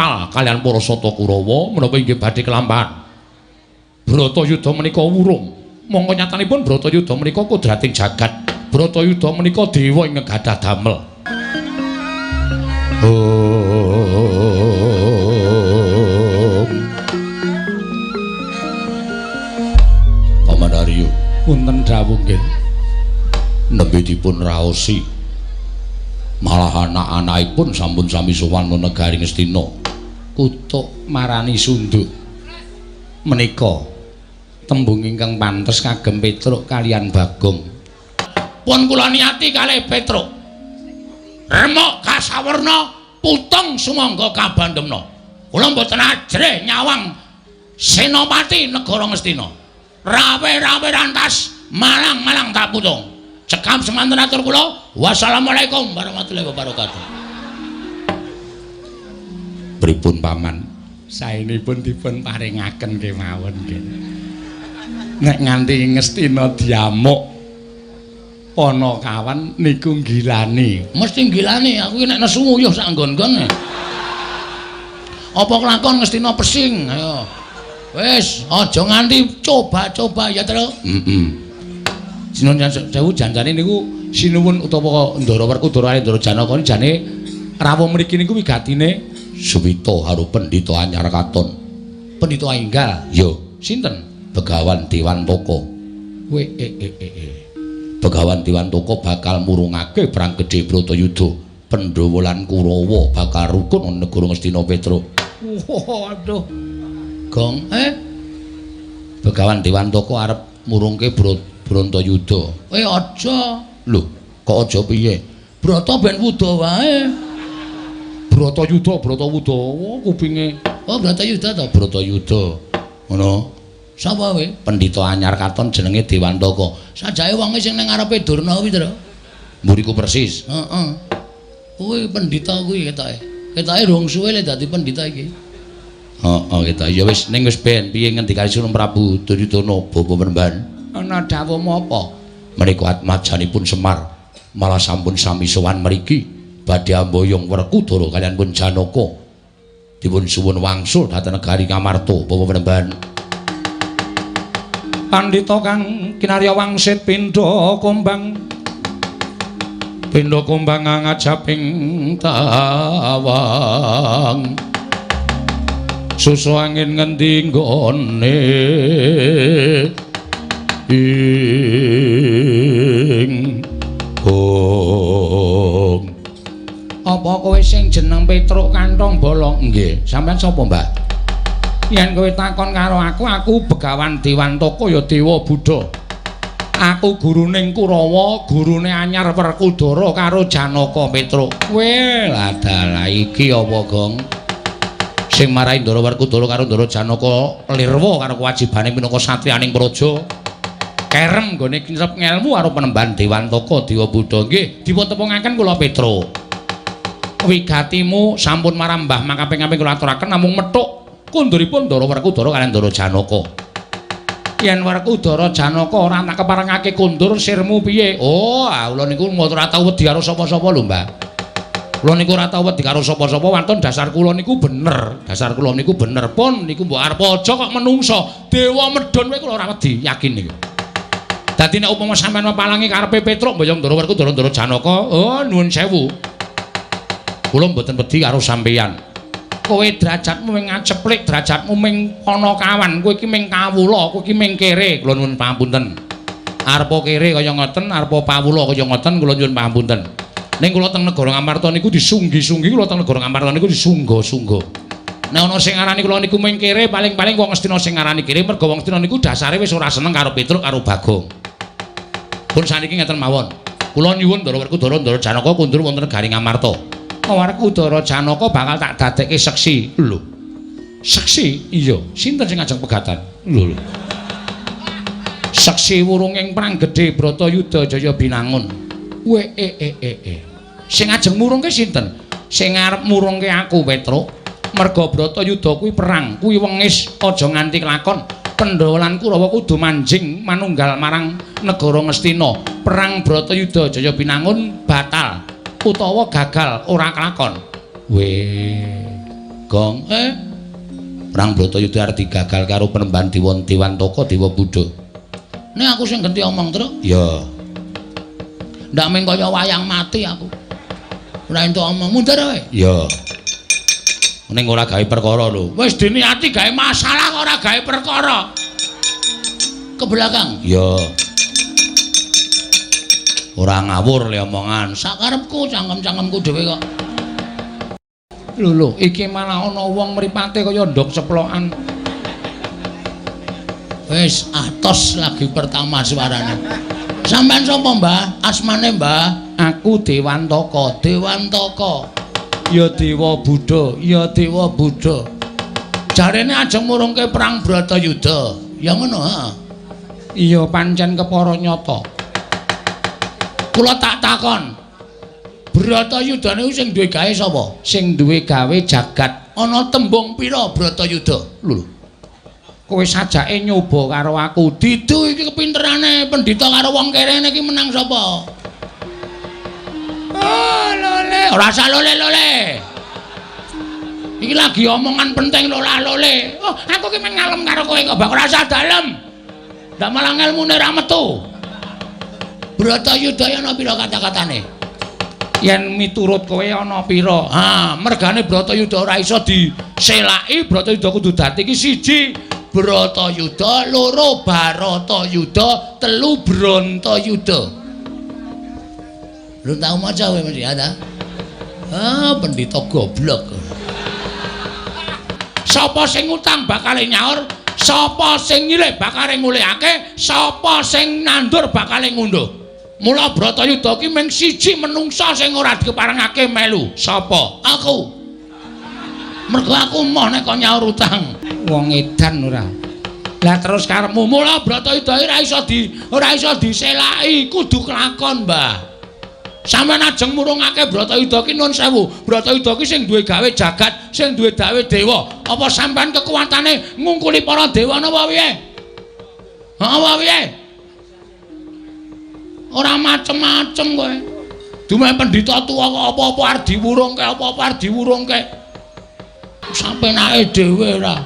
batal kalian para Sata Kurawa menapa inggih badhe kelampahan. Bratayuda menika wurung. Mongko nyatanipun Bratayuda menika kodrating jagat. Bratayuda menika dewa ing gadhah damel. Paman Arya, punten dawuh nggih. Nembe dipun raosi. Malah anak-anakipun sampun sami sowan negari Ngastina. Kutuk marani sunduk. Menika tembung ingkang pantes kagem Petruk kalian Bagong. Pun kula niati kalih Petruk. Remuk kasawerna putung sumangga kabandemna. Kula mboten ajrih nyawang senopati negara Ngastina. Rawe-rawe rantas malang-malang tak putung. Cekap semanten atur kula. Wassalamualaikum warahmatullahi wabarakatuh. Pripun paman? Saenipun dipun paringaken kemawon nggih. Nek nganti Ngastina diamuk ana kawan niku nggilani. Mesti nggilani, aku nek nesu nguyuh sak nggon-nggone. Apa kelakon Ngastina pesing? Ayo. Wis, aja nganti coba-coba ya, Tru. Sinuwun sewu janjane niku sinuwun utawa Ndara Werkudara Ndara Janaka jane rawuh mriki niku wigatine Suwita karo Pendhita Anyar Katon. Pendhita enggal, yo sinten? Begawan Dewantaka. Begawan Dewantaka bakal murungake perang gedhe Bratayuda. Pandhawa lan Kurawa bakal rukun ana negara Ngastina Petruk. Waduh. Gong, Begawan Dewantaka arep murungke Bratayuda. Aja. Lho, kok aja piye? Brata ben wuda wae. Bratayuda, Bratawuda, kupinge. Oh, Bratayuda ta, Bratayuda. Ngono. Sapa kowe? Pendhita Anyar Katon jenenge Dewantaka. Sajake wonge sing ning ngarepe Durna kuwi, Tru. Mburiku persis. Heeh. Kuwi pendhita kuwi ketoke. Ketoke rong suwe le dadi pendhita iki. Heeh, ketoke. Ya wis ning wis ben piye ngendikane Sunan Prabu Duryudana Bapa Penemban. Ana dawuhmu apa? Menika atmajanipun Semar malah sampun sami sowan mriki badhe amboyong Werkudara kaliyan pun Janaka dipun suwun wangsul dhateng negari Ngamarta Bapa Penemban. Pandhita kang kinarya wangsit pindha kumbang ngajaping tawang susu angin ngendi nggone ing gong. Apa kowe sing jeneng Petruk Kantong Bolong? Nggih, sampean sapa, Mbak? Yen kowe takon karo aku Begawan Dewantaka ya dewa Buddha. Aku guruning Kurawa, gurune Anyar Werkudara karo Janaka Petruk. Kowe ladalah iki apa, Gong? Sing marahi Ndara Werkudara karo Ndara Janaka lirwa karo kewajibane minangka satriyaning praja. Kerem nggone ngrep ngelmu karo Penemban Dewantaka Dewa Buddha. Nggih, dipun tepungaken kula Petruk. Wigatimu sampun marang Mbah makaping-kaping kula aturaken namung methuk kunduripun Ndara Werkudara kaliyan Ndara Janaka. Yen Werkudara Janaka ora tak keparengake kundur sirmu piye? Oh, kula niku ora tau wedi karo sapa-sapa lho, Mbah. Kula niku ora tau wedi karo sapa-sapa, wonten dasar kula niku bener. Dasar kula niku bener pun niku mbok arep aja kok menungso. Dewa medhun kowe kula ora wedi, yakin niku. Dadi nek upama sampean mepalangi karepe Petruk mboyong Ndara Werkudara Ndara Janaka, oh nuwun sewu. Kula mboten wedi karo sampeyan. Kowe derajatmu ming ngaceplik, derajatmu ming ana kawan, kowe iki ming kawula, kowe iki ming kere, kula nuwun pangapunten. Arepa kere kaya ngoten, arepa pawula kaya ngoten, kula nyuwun pangapunten. Ning kula teng negara Ngamarta niku disunggi-sunggi, kula teng negara Ngamarta niku disungga-sungga. Nek ana sing ngarani kula niku ming kere, paling-paling wong Ngastina sing ngarani kere, mergo wong Ngastina niku dasare wis ora seneng karo Petruk karo Bagong. Pun saniki ngeten mawon. Kula nyuwun Ndara Werkudara Ndara Janaka kundur wonten negari Ngamarta. Werkudara Janaka bakal tak dadekke seksi. Lho. Seksi? Iya. Sinten sing ngajeng pegatan? Lho. Seksi wurunging perang gedhe Bratayuda Jaya Binangun. Sing ngajeng murungke sinten? Sing arep murungke aku Petruk. Merga Bratayuda kuwi perang, kuwi wengis aja nganti kelakon. Pandhawa lan Kurawa kudu manjing manunggal marang negara Ngastina. Perang Bratayuda Jaya Binangun batal utawa gagal ora kelakon. Gong, perang Bratayuda arep digagal karo Penembahan Dewantaka Dewa Buddha. Nek aku sing ganti omong terus. Ya. Ndak mung kaya wayang mati aku. Ora entuk omong mundur wae. Ya. Ning ora gawe perkara lho. Wis diniati gawe masalah ora gawe perkara. Ke belakang. Ya. Ora ngawur le omongan. Sakarepku cangkem-cangkemku dhewe kok. Lho, iki malah ana wong mripate kaya ndok ceplokan. Wis atos lagi pertama suarane. Sampeyan sapa, Mbah? Asmane, Mbah? Aku Dewantaka. Dewantaka. Ya Dewa Buddha, ya Dewa Buddha. Jarene ajeng murungke perang Bratayuda. Ya ngono, ha. Iya pancen kepara nyata. Kula tak takon. Bratayuda niku sing duwe gawe sapa? Sing duwe gawe jagat. Ana tembung pira Bratayuda? Lho. Kowe sajake nyoba karo aku. Didu iki kepinterane pendhita karo wong kerene iki menang sapa? Oh, lole. Ora usah lole-lole. Iki lagi omongan penting lola-lole. Oh, aku ki men ngalem karo kowe kok bak ora usah dalem. Ndak malah ngelmune ra metu. Bratayuda ana pira kata-katane? Yen miturut kowe ana pira? Ha, mergane Bratayuda ora iso diselaki, Bratayuda kudu dadi iki siji Bratayuda, loro Baratayuda, telu Brantayuda. Lu tau maca kowe mesti ada? Ah, pendhita goblok. Sapa sing utang bakal nyaur, sapa sing nyilih bakal ngulihake, sapa sing nandur bakal ngunduh. Mula Bratayuda ki mung siji menungsa sing ora dikeparengake melu. Sapa? Aku. Mergo aku moh nek kok nyaur utang. Wong edan ora. Lah terus karepmu mula Bratayuda ora iso diselaki, kudu kelakon, Mbah. Sampeyan ajeng murungake Bratayuda ki nuwun sewu. Bratayuda ki sing duwe gawe jagat, sing duwe gawe dewa. Apa sampeyan kekuwatane ngungkuli para dewa napa piye? Apa piye? Ora macem-macem kowe. Dume pendhita tuwa kok apa-apa arep diwurungke, apa-apa arep diwurungke. Sampenake dhewe ora.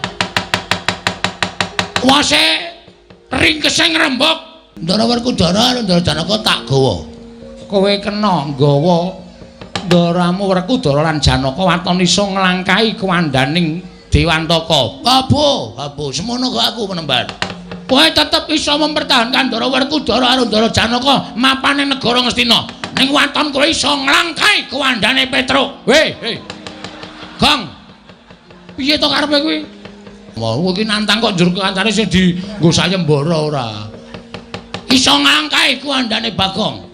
Wase ringkesing rembug. Ndara Werkudara, Ndara Janaka tak gawa. Kowe kena nggawa Ndaramu Werkudara lan Janaka waton iso nglangkahi kuwandaning Dewantaka. Babu, semono kok aku Penembahan. Kowe tetep iso mempertahankan Ndara Werkudara karo Ndara Janaka mapane negara Ngastina. Ning waton kowe iso nglangkahi kuwandane Petruk. Hei. Gong. Piye to karepe kuwi? Wah, iki nantang kok njur kancane sing dienggo sayembara ora. Iso nglangkahi kuwandane Bagong.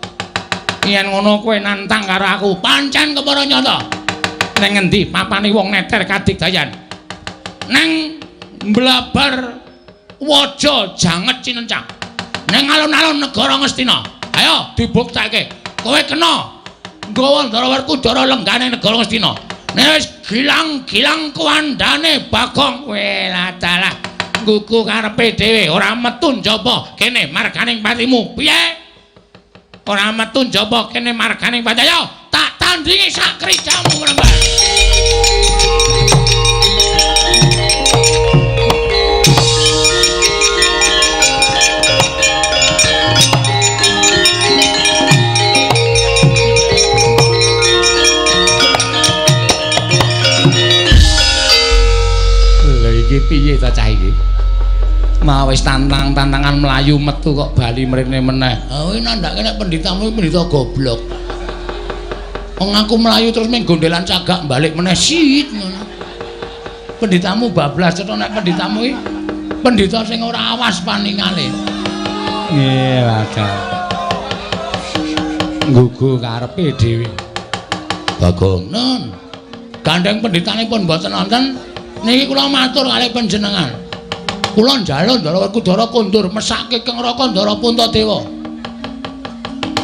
Yen ngono kowe nantang karo aku, pancen kepara nyata. Ning ngendi papane wong neter kadigdayan? Ning Mblabar Waja Janget Cinencang. Ning alun-alun negara Ngastina. Ayo dibuktekke. Kowe kena nggawa Ndara Werkudara lenggane negara Ngastina. Nek wis gilang-gilang kuwandane Bagong, welah dalah nggugu karepe dhewe ora metu njaba kene marganing patimu. Piye? Ora metu njaba kene marganing pati. Ayo tak tandingi sak krijamu Penembahan. Iki piye ta cah iki? Mah wis tantangan mlayu metu kok bali mrene meneh. Ha kowe nandhake nek pendhitamu iki pendhita goblok. Wong aku mlayu terus ming gondelan cagak balik meneh sit ngono. Pendhitamu bablas cetha nek pendhitamu iki pendhita sing ora awas paningale. Nggih, Wadah. Nggugu karepe dhewe. Bagong, nun. Gandeng pendhitanipun mboten wonten. Niki kula matur kalih panjenengan. Kula njaluk Ndara Werkudara kondur mesake Kang Raka Ndara Puntadewa.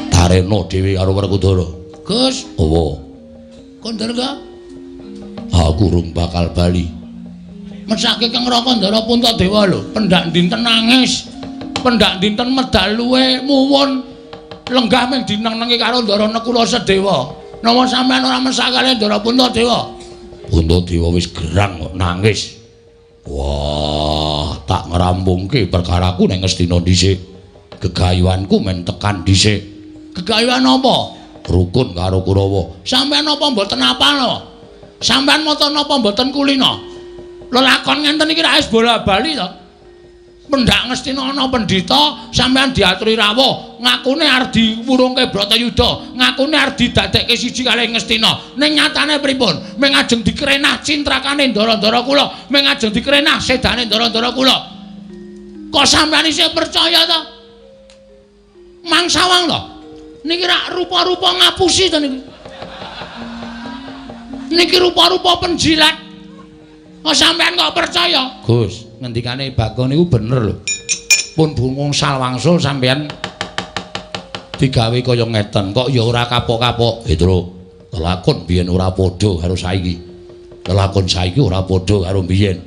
Tarena dhewe karo Werkudara. Gus, apa? Kondur ka? Aku urung bakal bali. Mesake Kang Raka Ndara Puntadewa lho, pendak dinten nangis, pendak dinten medal luwe muwun. Lenggah ming dinenengi karo Ndara Nekula Sedewa. Napa sampean ora mesake kalih Ndara Puntadewa? Puntadewa wis gerang kok nangis. Wah, tak ngrampungke perkaraku ning Ngastina dhisik. Gegayuhanku men tekan dhisik. Gegayuhan apa? Rukun karo Kurawa. Sampeyan apa mboten apal? Sampeyan mata napa mboten kulina? Lelakon ngenten iki ra wis bola-bali to. Pendak Ngastina ana pendhita, sampeyan diaturi rawuh, ngakune arep diwurungke Bratayuda, ngakune arep didadekke siji kalih Ngastina. Ning nyatane pripun? Ming ajeng dikrenah cintrakane ndara-ndara kula, ming ajeng dikrenah sedane ndara-ndara kula. Kok sampeyan isih percaya to? Mangsawang lho. Niki rak rupa-rupa ngapusi to niki. Niki rupa-rupa penjilat. Kok sampean kok percaya? Gus, ngendikane Bagong niku bener lho. Pun bungung salwangsul sampean digawe kaya ngeten, kok ya ora kapok-kapok. Tru, lelakon biyen ora padha karo saiki. Lelakon saiki ora padha karo biyen.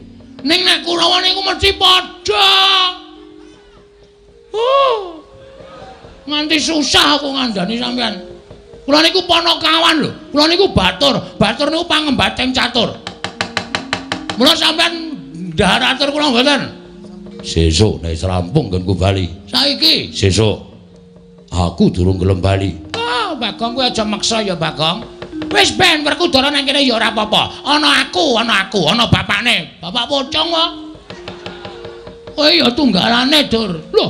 Ning nek Kurawa niku mesti padha. Nganti susah aku ngandani sampean. Kula niku Panakawan lho. Kula niku batur. Batur niku pangembating catur. Mula sampean ndahar atur kula mboten. Sesuk nek rampung nggonku bali. Saiki sesuk. Aku durung gelem bali. Ah, Bagong kuwi aja maksa ya, Bagong. Wis ben Werkudara nang kene ya ora apa-apa. Ana aku, ana bapakne. Bapak pocong kok. Kowe ya tunggalane, Dur. Lho,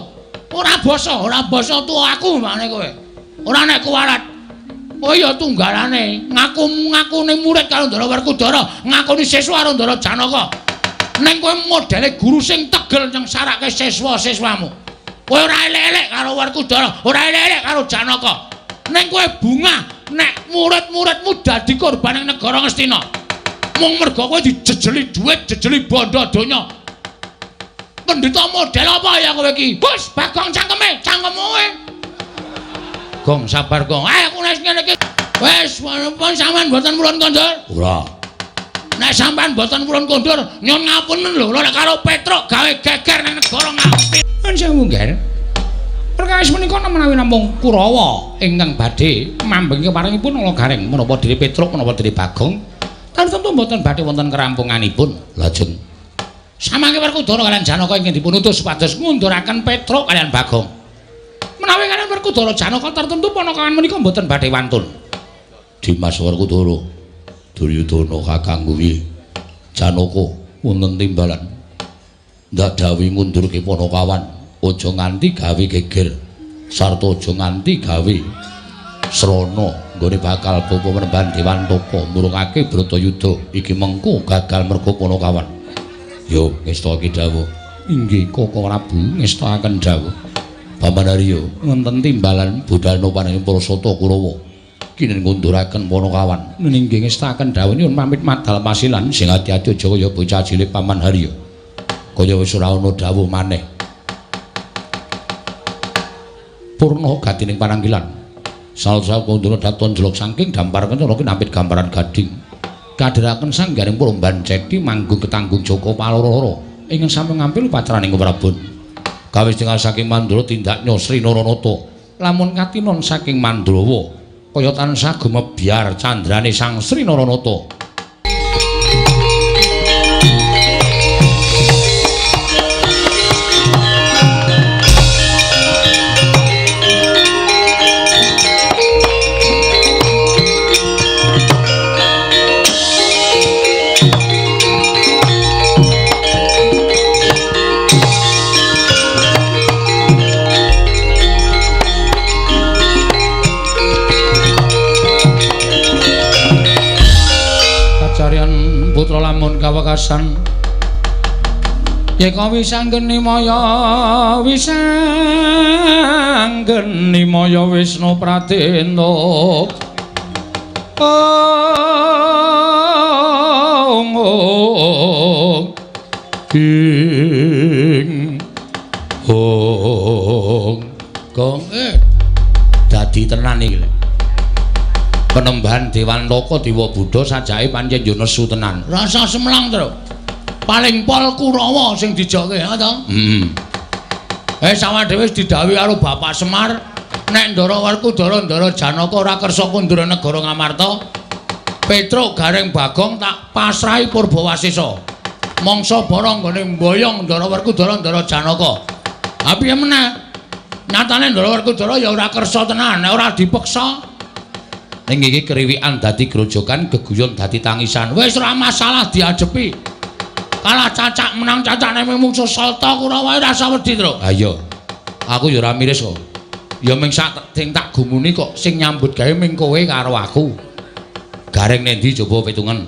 ora basa tuwa aku makne kowe. Ora nek kuwarat. Oh ya tunggalane, ngakune murid karo Ndara Werkudara, ngakune siswa karo Ndara Janaka. Ning kowe modele guru sing tegel nyengsarake siswa-siswamu. Kowe ora elek-elek karo Werkudara, ora elek-elek karo Janaka. Ning kowe bungah nek murid-muridmu dadi korban ning negara Ngastina. Mung mergo kowe dijejeli dhuwit, jejeli bondo donya. Pendhita model apa ya kowe iki? Wis Bagong cangkeme, cangkemmu kowe. Gong sabar Gong. Aku nek ngene iki wis pun sampean mboten purun kondur. Ora. Nek sampean mboten purun kondur, nyun ngapunten lho nek karo Petruk gawe geger ning negara Ngastina. Men sing mungkin. Perkawis menika menawi namung Kurawa ingkang badhe mambeng keparingipun ala garing menapa diri Petruk menapa diri Bagong. Tentu mboten badhe wonten kerampunganipun. Lajeng samangke Werkudara kaliyan Janaka ingkang dipunutus supados ngunduraken Petruk kaliyan Bagong. Menawi kaliyan Werkudara Janaka tertentu Panakawan menika mboten badhe wantun. Dimas Werkudara Duryudana kakang kuwi Janaka wonten timbalan. Ndak dawuh ngundurke Panakawan, aja nganti gawe geger sarta aja nganti gawe srana nggone bakal bapa penemban Dewantaka murungake Bratayuda iki mengko gagal mergo Panakawan. Yo ngesta iki dawuh. Inggih Koko Prabu ngestaken dawuh. Paman Harya wonten timbalan budal nopanipun Prasata Kurawa kinen ngunduraken Panakawan. Nggih ngestaken dawuh nyuwun pamit madal pasilan sing ati-ati aja kaya bocah cilik Paman Harya. Kaya wis ora ana dawuh maneh. Purna gatining pananggilan. Salsa kondura daton jelok saking dampar kencana nampit gambaran gading. Kadhiraken sanggaring Promban Cekti manggung ketanggung Joko Paloro ingkang sami ngampil patraning Prabon. Kawis tinggal saking Mandura tindak Nyosri Naranata. Lamun katinon saking Mandrawa kaya tansah gumebyar candrané Sang Sri Naranata. Putra lamun kawekasan yeka wisanggeni maya Wisnu Pratenda Gong dadi tenan iki Penembahan Dewantaka Dewa Buddha sajake pancen yo nesu tenan. Rasa semlang terus. Paling pol Kurawa sing dijokke ha to? Sawadhewe wis didhawuhi karo Bapak Semar nek Ndara Werkudara Ndara Janaka ora kersa kundur negara Ngamarta Petruk Gareng Bagong tak pasrahi Purbawasesa. Mangsa bara nggone mboyong Ndara Werkudara Ndara Janaka. Ha piye meneh? Nyatane Ndara Werkudara ya ora kersa tenan, nek ora dipeksa. Ning iki kriwikan dadi grojogan, geguyon dadi tangisan. Wis ora masalah diajepi. Kalah cacak menang cacane mungsuh Salta Kurawa ora usah wedi, Truk. Ha iya. Aku ya ora miris kok. Ya ming sak sing tak gumuni kok sing nyambut gawe ming kowe karo aku. Gareng nendi coba pitungan.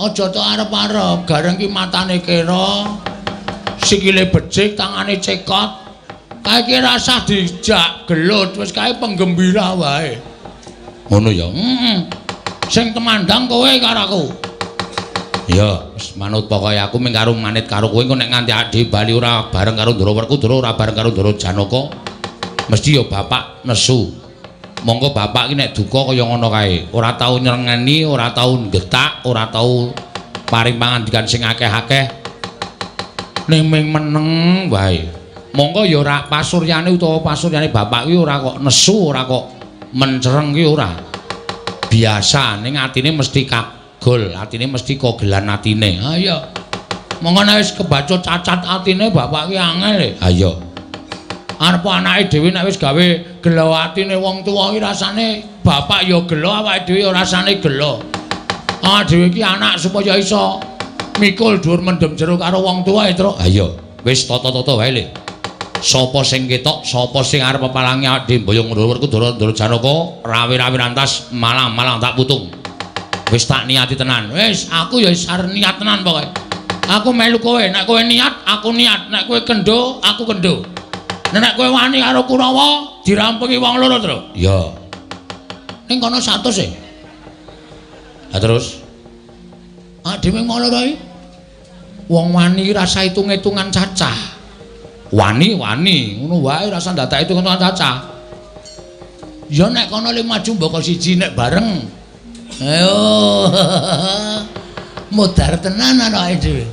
Aja tok arep-arep, Gareng ki matane kira, sikile becik, tangane cekot. Kae ki rasah dijak gelut, wis kae penggembira wae. Ngono ya. Sing temandang kowe karo aku. Ya, wis manut pokoke aku mung karo manit karo kowe engko nek nganti ade bali ora bareng karo Ndara Werkudara, ora bareng karo Ndara Janaka. Mesti ya bapak nesu. Monggo bapak ki nek duka kaya ngono kae, ora tau nyrengeni, ora tau nggetak, ora tau paring pangandikan sing akeh-akeh. Ning ming meneng wae. Monggo ya ora pasuryane utawa pasuryane bapak ki ora kok nesu, ora kok mencereng ki ora. Biasa ning atine mesti kagol, atine mesti kogelan atine. Ha iya. Monggo nek wis kebacut cacat atine bapak ki angel. Ha iya. Arep anake dhewe nek wis gawe gelo atine wong tuwa ki rasane bapak ya gelo awake dhewe ya rasane gelo. Awake dhewe ki anak supaya iso mikul dhuwur mendem jero karo wong tuwa Truk. Ha iya, wis tata-tata wae le. Sapa sing ketok, sapa sing arep pepalangi awake mboyong Ndara Werkudara Ndara Janaka, rawi-rawi rantas malang-malang tak putung. Wis tak niati tenan. Wis aku ya arep niat tenan pokoke. Aku melu kowe, nek kowe niat, aku niat, nek kowe kendho, aku kendho. Nek kowe wani karo Kurawa dirampungi wong loro, Truk. Iya. Ning kono 100 e. Lah terus? Dhewe ngono to iki. Wong wani iki rasa hitung-hitungan cacah. Wani, ngono wae rasa ndadak hitung-hitungan cacah. Ya nek kono le maju mboko siji nek bareng. Ayo. Modar tenan anake dhewe.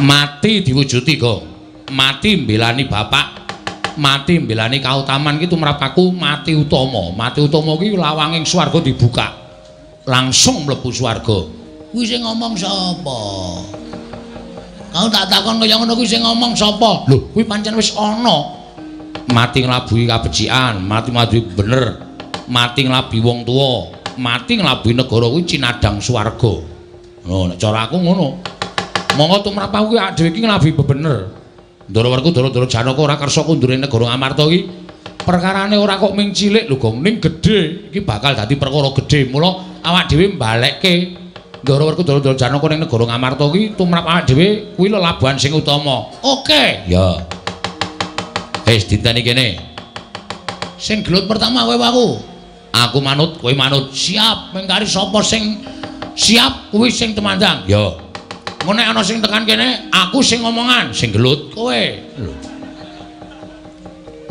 Mati diwujuti, Gong. Mati mbelani bapak. Mati mbelani kautaman ki tumrap aku mati utama. Mati utama ki lawanging swarga dibuka. Langsung mlebu swarga. Kuwi sing ngomong sapa? Kau tak takon kaya ngono kuwi sing ngomong sapa? Lho, kuwi pancen wis ana. Mati nglabuhi kabecikan, mati nglabuhi bener. Mati nglabuhi wong tuwa, mati nglabuhi negara kuwi cinadang swarga. Lho, nek cara aku ngono. Monggo tumrap aku ki awake dhewe iki nglabuhi bebener. Ndara Werkudara Ndara Janaka ora kersa kundure negara Amarta iki perkarane ora kok ming cilik lho Gong, ning gedhe iki bakal dadi perkara gedhe. Mula awak dhewe mbalekke Ndara Werkudara Ndara Janaka ning negara Amarta iki tumrap awak dhewe kuwi lelabuhan sing utama. Oke. Ya. Wis dinteni kene. Sing gelut pertama kowe aku. Aku manut, kowe manut. Siap. Mengkari sapa sing siap kuwi sing temandang. Ya. Ngono nek ana sing tekan kene, aku sing ngomongan, sing gelut kowe. Lho.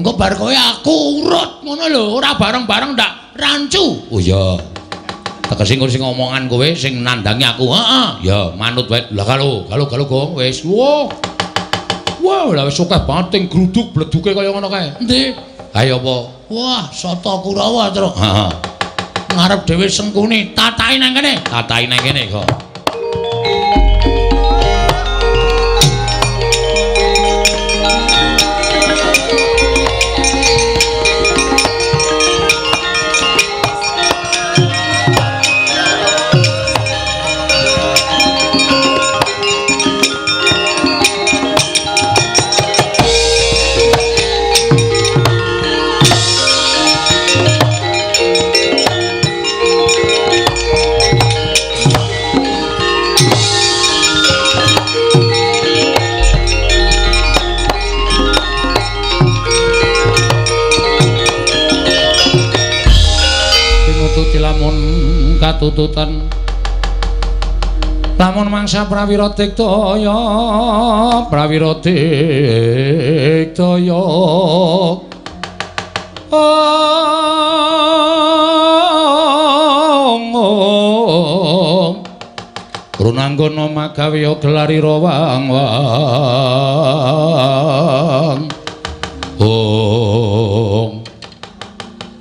Engko bar kowe aku urut ngono lho, ora bareng-bareng ndak rancu. Oh iya. Tegese sing ngomongan kowe sing nandangi aku. Heeh. Ya manut wae. Lah kalau Gong wis. Wah, lah wis akeh banget ing gruduk bleduke kaya ngono kae. Endi? Ha ya apa? Wah, soto Kurawa, Truk. Heeh. Ngarep dhewe sengkuni, tatahi nang kene. Tatahi nang kene kok. Katututan lamun mangsa prawira diktaya runanggana magawe gelarira wang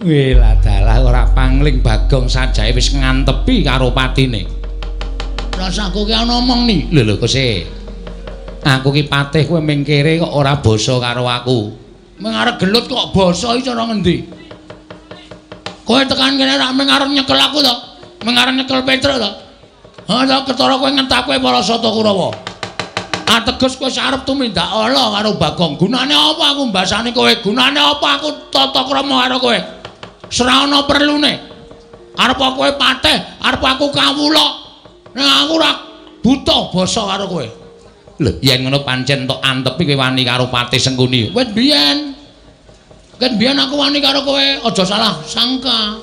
wila dalah ora Pangling Bagong sajae wis ngantepi karo patine. Rasaku ki ana omong ni. Lho kose. Aku ki patih kowe ming kere kok ora basa karo aku. Ming arep gelut kok basa iki cara ngendi? Kowe tekan kene rak ming arep nyekel aku to? Ming arep nyekel Petruk to? Ha ta ketara kowe ngentak kowe para Sata Kurawa. Ateges kowe arep tumindak ala karo Bagong. Gunane apa aku mbasani kowe? Gunane apa aku tata krama karo kowe? Ora ana perlune. Arep kowe patih, arep aku kawula. Nek aku ora butuh basa karo kowe. Lho, yen ngono pancen tok antepi kowe wani karo Patih Sengkuni. Wis biyen. Ken biyen aku wani karo kowe, aja salah sangka.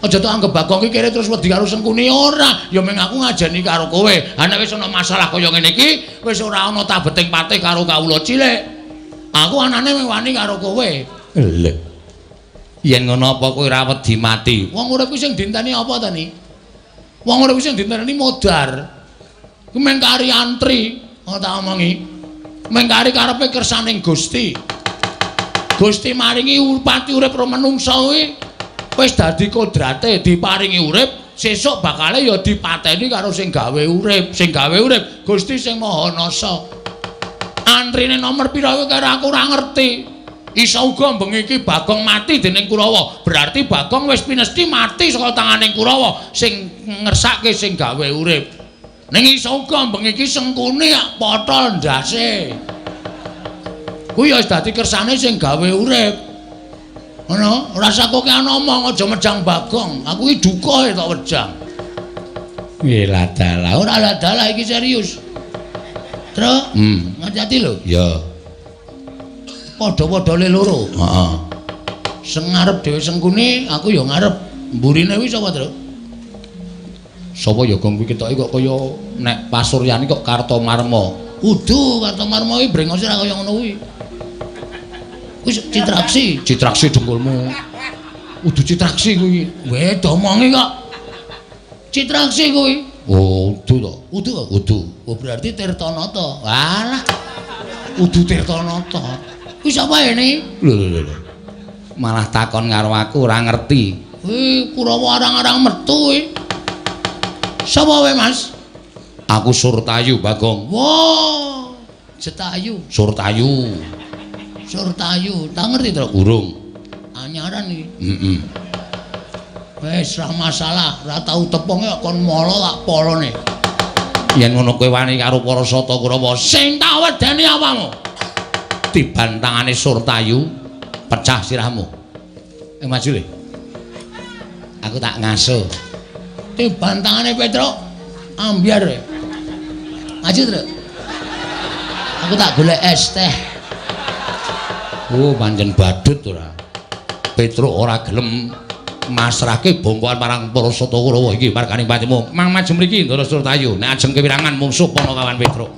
Aja tok anggap Bagong iki kere terus wedi karo Sengkuni ora. Ya meng aku ngajeni karo kowe. Ha nek wis ana masalah kaya ngene iki, wis ora ana tabeting Patih karo kawula cilik. Aku anane meng wani karo kowe. Lho. Yen ngono apa kowe ora wedi mati? Wong urip ku sing dinteni apa ta ni? Wong urip sing dinteni modar. Ku meng kari antri, tak omongi. Meng kari karepe kersaning Gusti. Gusti maringi pati urip ro manungsa kuwi wis dadi kodrate diparingi urip, sesuk bakale ya dipateni karo sing gawe urip. Sing gawe urip Gusti sing Maha Nasa. Antrine nomor pira kuwi karo aku ora ngerti. Isa uga bengi iki Bagong mati dening Kurawa. Berarti Bagong wis pinesti mati saka tanganing Kurawa sing ngersake sing gawe urip. Ning isa uga bengi iki Sengkuni potol ndase. Kuwi ya wis dadi kersane sing gawe urip. Ngono, rasaku ki ana omong aja mejang Bagong. Aku iki duka tok wejang. Piye ladalah? Ora ladalah iki serius. Truk, ngati lho. Ya. Padha-padha le loro. Heeh. Sing ngarep dhewe Sengkuni, aku ya ngarep. Mburine kuwi sapa, Truk? Sapa ya gong kuwi ketoke kok kaya nek Pasuryani kok Kartomarma. Udu Kartomarma kuwi brengose ora kaya ngono kuwi. Wis citraksi dengkulmu. Udu citraksi kuwi. Weh domongi kok. Citraksi kuwi. Oh, udu to. Udu. Oh berarti Tirtanata. Walah. Udu Tirtanata. Kuwi sapa ini? Lho. Malah takon karo aku ora ngerti. Kurawa arang-arang metu kuwi. Sapa wae, Mas? Aku Surtayu, Bagong. Wah, Jetayu. Surtayu. Tak ngerti to? Urung. Anyaran iki. Heeh. Wis ra masalah, ra tau tepung kon mala tak polone. Yen ngono kowe wani karo para Sata Kurawa, sing tak wedeni apamu? Dibantangane Surtayu, pecah sirahmu. Maju le. Aku tak ngaso. Bantangane Petruk ambyar. Maju, Truk. Aku tak golek es teh. Oh, pancen badut ora. Petruk ora gelem masrahke bongkoan marang para Sata Kurawa iki marganing patimu. Mang maju mriki Ndara Surtayu. Nek ajeng kewirangan mungsuh Panakawan Petruk.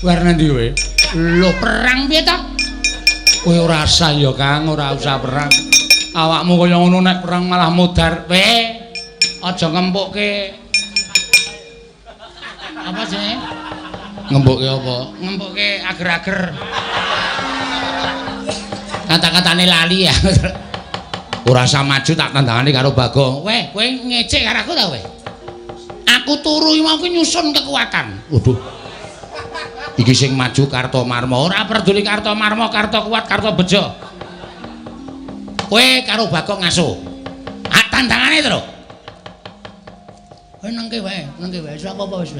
Warna ndi kowe? Lho perang piye to? Kowe ora usah ya Kang, ora usah perang. Awakmu kaya ngono nek perang malah mudar. Aja ngempukke. Apa sih? Ngempukke apa? Ngempukke ager-ager. Kata-katane lali ya. Ora usah maju tak tandangane karo Bagong. Weh, kowe ngecek karo aku ta kowe? Aku turu iki mau nyusun kekuatan. Waduh. Iki sing maju Kartomarma, ora peduli Kartomarma, Karto kuat, Karto bejo. Kowe karo Bagong ngaso. Tandangane to. Kowe nengke wae, sapa apa wis.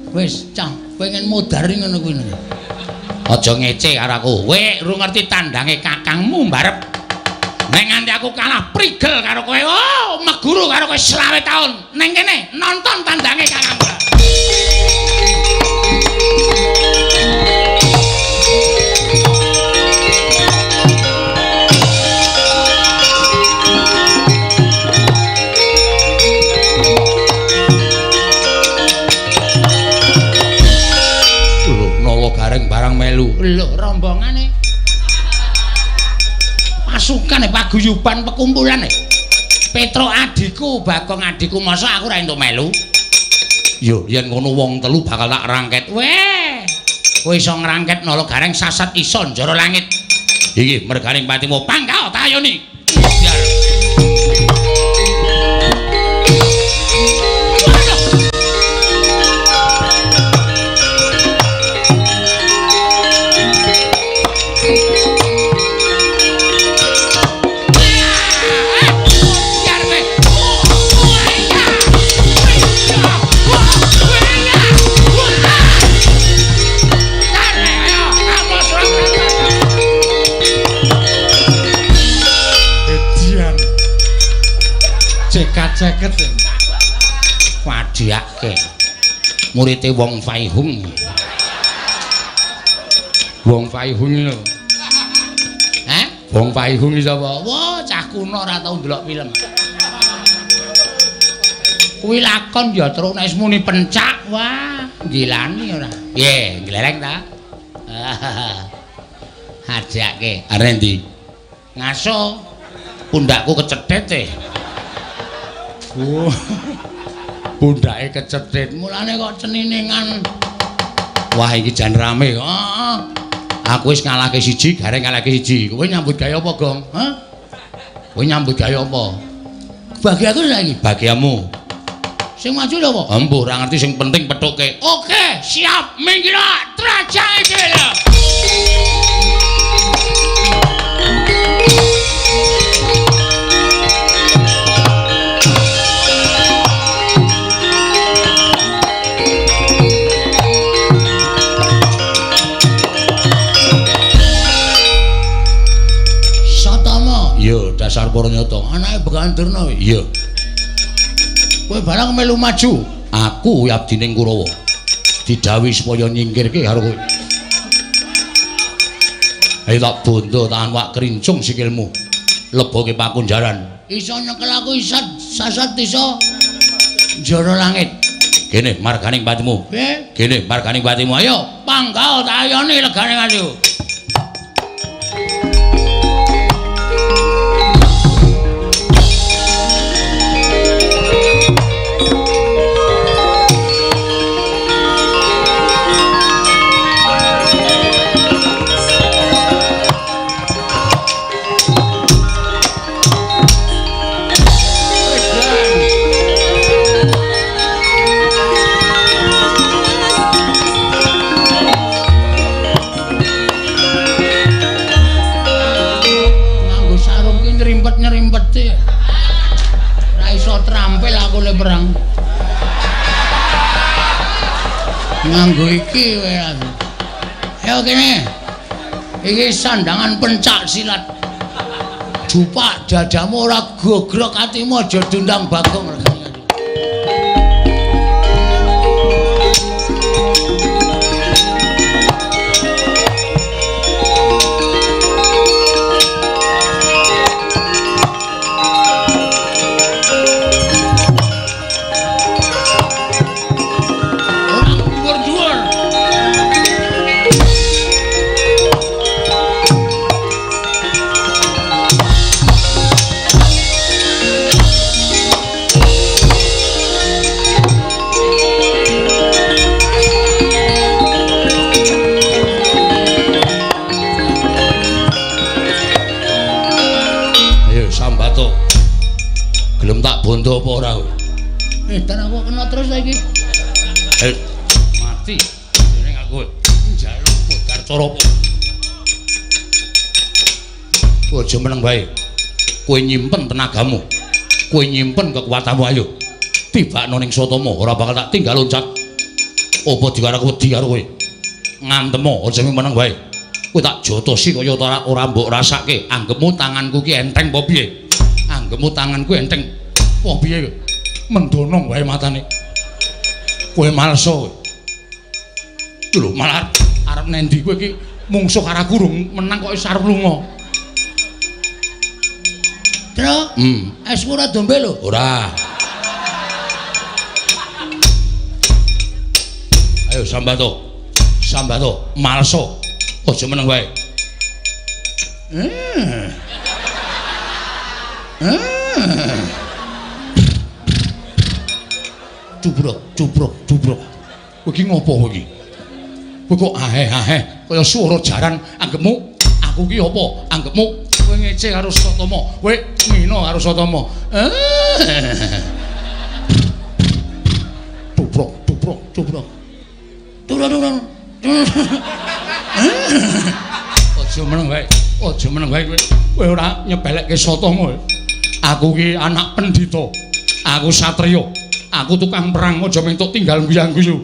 Wis, cah, pengen mudari ngono kuwi. Aja ngece karo aku. Kowe ora ngerti tandange kakangmu mbarep. Nek nganti aku kalah prigel karo kowe, oh, meguru karo kowe 20 taun. Neng kene nonton tandange kakangmu. Gareng barang melu. Lho rombongane. Pasukane paguyuban pekumpulan. Petro adikku, Bagong adikku, masa aku ora entuk melu? Yo, yen ngono wong telu bakal tak rangket. Weh. Kowe iso ngrangket nala gareng sasat iso njara langit. Iki merganing patimu pangkal tayoni. Biar. Ceket wadiake murite Wong Faihung. Wong Faihung lho. Wong Faihung iki sapa? Wah, cah kuno ora tau ndelok film. Kuwi lakon ya terus nek muni pencak, wah, gilani ora. Piye, glereng ta? Hajake. Are ndi? Ngaso pundakku kecethet e. Bundake kecethit mulane kok ceniningan. Wah iki jan rame. Aku wis ngalahke siji, gareng ngalahke siji. Kowe nyambut gawe apa, Gong? Hah? Kowe nyambut gawe apa? Bagianku saiki, bagianmu. Sing maju lho apa? Embuh ora ngerti sing penting pethuke. Oke, siap. Minggir trajang iki lho. Iya, dasar Puranyata. Anake Begawan Durna. Iya. Kowe barang melu maju, aku abdining Kurawa. Didhawuhi supaya nyingkirke karo kowe. Ayo tak bondo tahan wak kerincung sikilmu. Leboke pakunjaran. Iso nyekel aku isat sasat desa njara langit. Kene marganing patimu. Piye? Kene marganing patimu. Ayo, panggal tak ayoni legane kasiu. Nganggo iki kowe. Ayo kene. Iki sandangan pencak silat. Jupak dadamu ora gogrok atimu aja dundang Bagong regane. Bondo apa ora kowe? Edan aku kena terus saiki. Mati. Dening aku njaluk modar cara apa? Aja meneng bae. Kowe nyimpen tenagamu. Kowe nyimpen kekuatanmu ayo. Tibakno ning Sotama ora bakal tak tinggal loncat. Apa diwarak wedi karo kowe? Ngantemo aja meneng bae. Kowe tak jotosi kaya ora mbok rasake. Anggepmu tanganku ki enteng apa piye? Anggepmu tanganku enteng. Wah piye kowe? Mendonong wae matane. Kowe malso kowe. Lho malah arep nendi kowe iki mungsuh karo aku rung menang kok wis arep lunga. Tro? Es ora dombe lho. Ora. Ayo sambato. Sambato, malso. Aja meneng wae. Cubrok. Kowe iki ngopo kowe iki? Kowe kok aheh kaya swara jaran anggepmu. Aku ki apa? Anggepmu kowe ngece karo Sotama. Kowe ngina karo Sotama. Cubrok. Turun. Aja meneng wae. Kowe. Kowe ora nyebelekke Sotama. Aku ki anak pendhita. Aku satriya. Aku tukang perang aja mentuk tinggal guyang-guyu.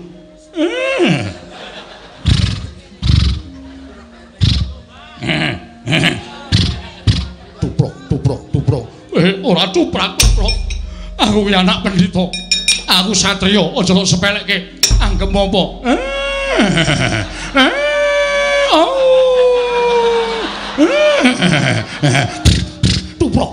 Tuprok. Ora cuprak. Aku ki anak pendhita. Aku satriya, aja kok sepelekke. Anggep apa? Tuprok.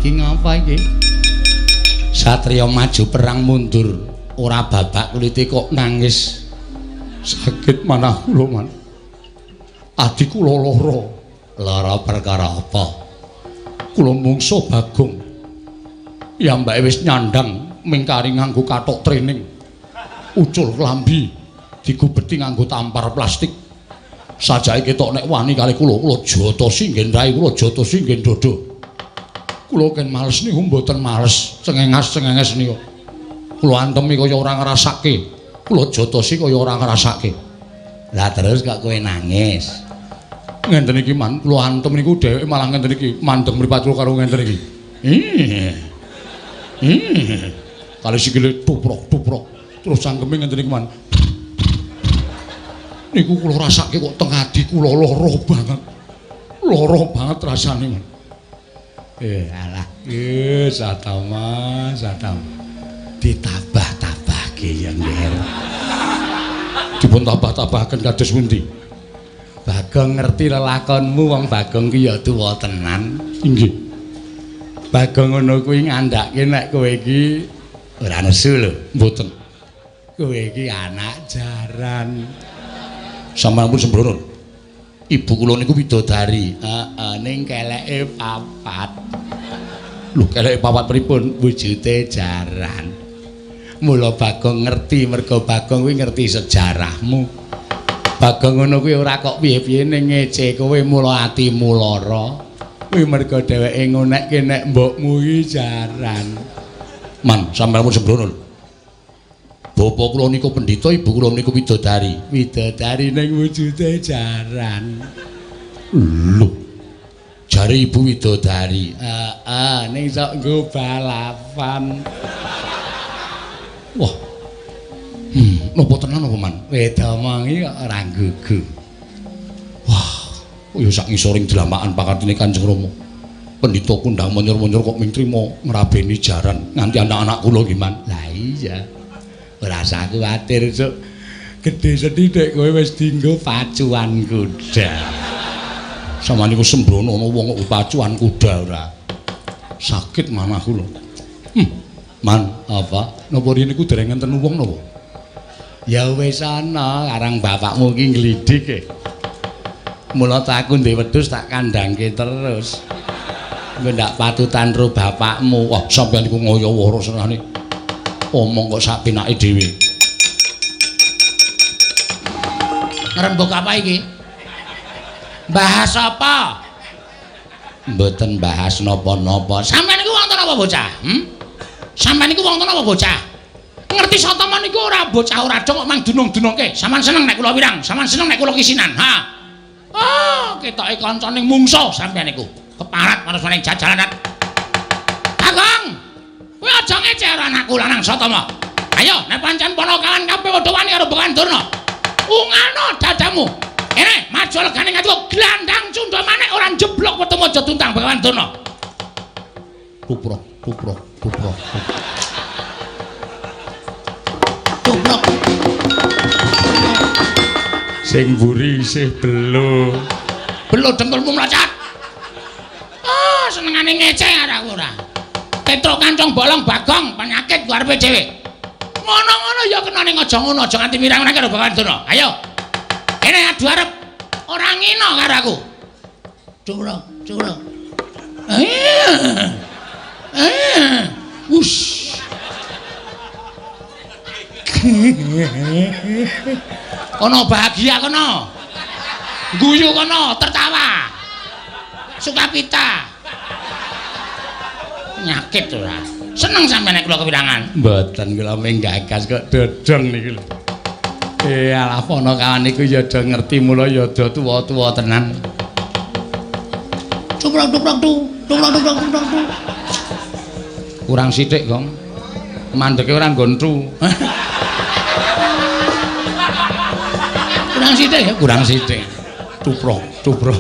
Iki ngapa iki? Satriya maju perang mundur, ora babak kulite kok nangis. Sakit manah kula man. Adi kula lara. Lara perkara apa? Kula mungsuh Bagong. Ya mbake wis nyandang mingkari nganggo kathok training. Ucul klambi digubeti nganggo tampar plastik. Sajake ketok nek wani kali kula jotosi nggen rai, kula jotosi nggen dodo. Kula ken males niku mboten males, cengenges niku. Kula antemi kaya ora ngrasake. Kula jotosi kaya ora ngrasake. Lah terus kok kowe nangis. Ngenten iki man, kula antem niku dheweke malah ngenten iki mandeng mripat kula karo ngenten iki. Kali sikile tuprok. Terus cangkeme ngenten iki man. Niku kula rasake kok teng adi kula lara banget. Lara banget rasane man. Alah, Satama. Ditabah-tabahke ya nggih. Dipun tabah-tabahaken kados pundi? Bagong ngerti lelakonmu wong Bagong ki ya tuwa tenan. Inggih. Bagong ngono kuwi ngandhake nek kowe iki ora nesu lho, mboten. Kowe iki anak jaran. Sampeyan pun sembrono. Ibu kula niku widodari. Ning keleke papat. Lho, keleke papat pripun? Wujute jaran. Mula Bagong ngerti, merga Bagong kuwi ngerti sejarahmu. Bagong ngono kuwi ora kok piye-piye ning ngece kowe mula atimu lara. Kuwi mergo dheweke ngonekke nek mbokmu iki jaran. Man, sampeyan pun sembrono. Bapak kula niku pendhita, ibu kula niku widodari. Widodari ning wujude jaran. Lho. Jare ibu widodari. Heeh, ning sok nggo balapan. Wah. Napa tenan apa man? Wedomongi kok ora gugu. Wah, kaya sak ngisoring dlamaan pakatine Kanjeng Rama. Pendhita kundang monyor-monyor kok ming trima ngrabeni jaran nganti anak-anak kula ki man. Lah iya. Ora usah kuwatir, Cuk. Gedhe sethithik kowe wis dienggo pacuan kuda. Sama niku sembrono ana wong kok pacuan kuda ora. Sakit manahku lho. Man, Apa? napa rene niku dereng enten wong napa? Ya wis ana, karang bapakmu ki nglidik e. Mula tak aku ndek wedhus tak kandhangke terus. Kowe ndak patutan ro bapakmu. Wah, sampeyan niku ngoyo-woro senane. Omong kok sak penake dhewe. Ngrembug apa iki? Bahas apa? Mboten bahas napa-napa. Sampeyan niku wonten apa bocah? Sampeyan niku wonten apa bocah? Ngerti sataman niku ora bocah ora dong kok mang dunung-dunungke. Sampeyan seneng nek kula wirang, sampeyan seneng nek kula kisinan. Ha. Oh, ketoke kancane mungsuh sampeyan niku. Keparat karo saling jajalanan. Agong. Kowe aja ngecewer anakku lanang Satama. Ayo, nek pancen para kawan kabeh padha wani karo Bekan Durna. Ungano dadamu. Ene, maju legane ngatu glandang cundha manek ora jeblok ketemu aja tuntang Bekan Durna. Tuprok. Tuprok. Sing mburi isih belo. Belo dengkulmu mlacat. Oh, senengane ngeceh aku ora. Petruk kancong bolong Bagong penyakit ku arepe dhewe. Ngono-ngono ya kena ning aja ngono, aja nganti mirang-mirang karo Bekan Durna. Ayo. Kene adu arep ora ngino karo aku. Curang. Wush. Kono bahagia kono. Guyu kono, tertawa. Sukacita. Nyakit ora. Seneng sampeyan nek kula kewirangan. Mboten kula ming gagas kok dodong niki lho. Alah pono kawan niku ya do ngerti mula ya do tuwa-tuwa tenan. Duprok. Kurang sithik, Gong. Mandeke ora nggontu. Kurang sithik. Tuprok. Tuprok.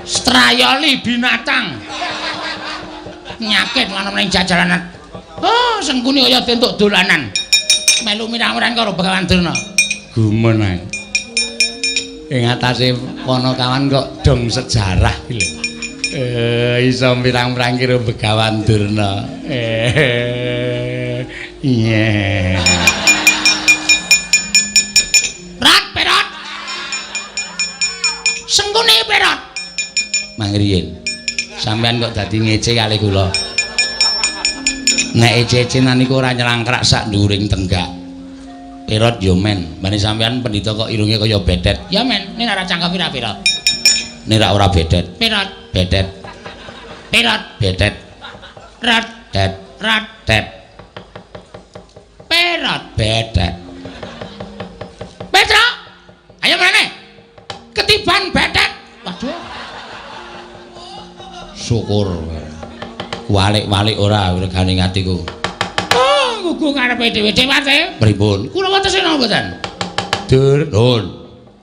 Strayoli binatang. Nyakit ana ning jajalanan. Oh, sengkuni kaya tentuk dolanan. Melu mirang-mirang karo Bekan Durna. Gumen ae. Ing atase Ponokawan kok dong sejarah iki lho. Iso mirang-mirang karo Bekan Durna. Iya. Perot. Sengkune perot. Mangriyen. Sampeyan kok dadi ngece kali kula. Nek ece-ecenan niku ora nyelangkrak sak nduring tenggak. Perot yo men, bane sampeyan pendhita kok irunge kaya bedet. Ya men, nek ora cangkem ora perot. Nek ora bedet. Perot. Bedet. Bedet. Rat. Perot. Bedet. Petra. Ayo mrene. Ketiban bedet. Waduh. Syukur. Walik-walik ora regane atiku. Oh, gugu ngarepe dhewe dewate. Pripun? Kula watese napa mboten? Dur, nun.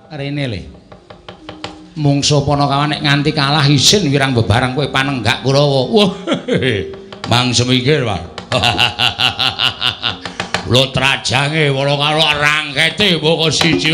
Rene le. Mungsuh Ponokawan nek nganti kalah isin wirang bebarang kowe panenggak Kurawa. Wah. Mang semikir, Pak. Lho trajange wala karo rangkete mboko siji.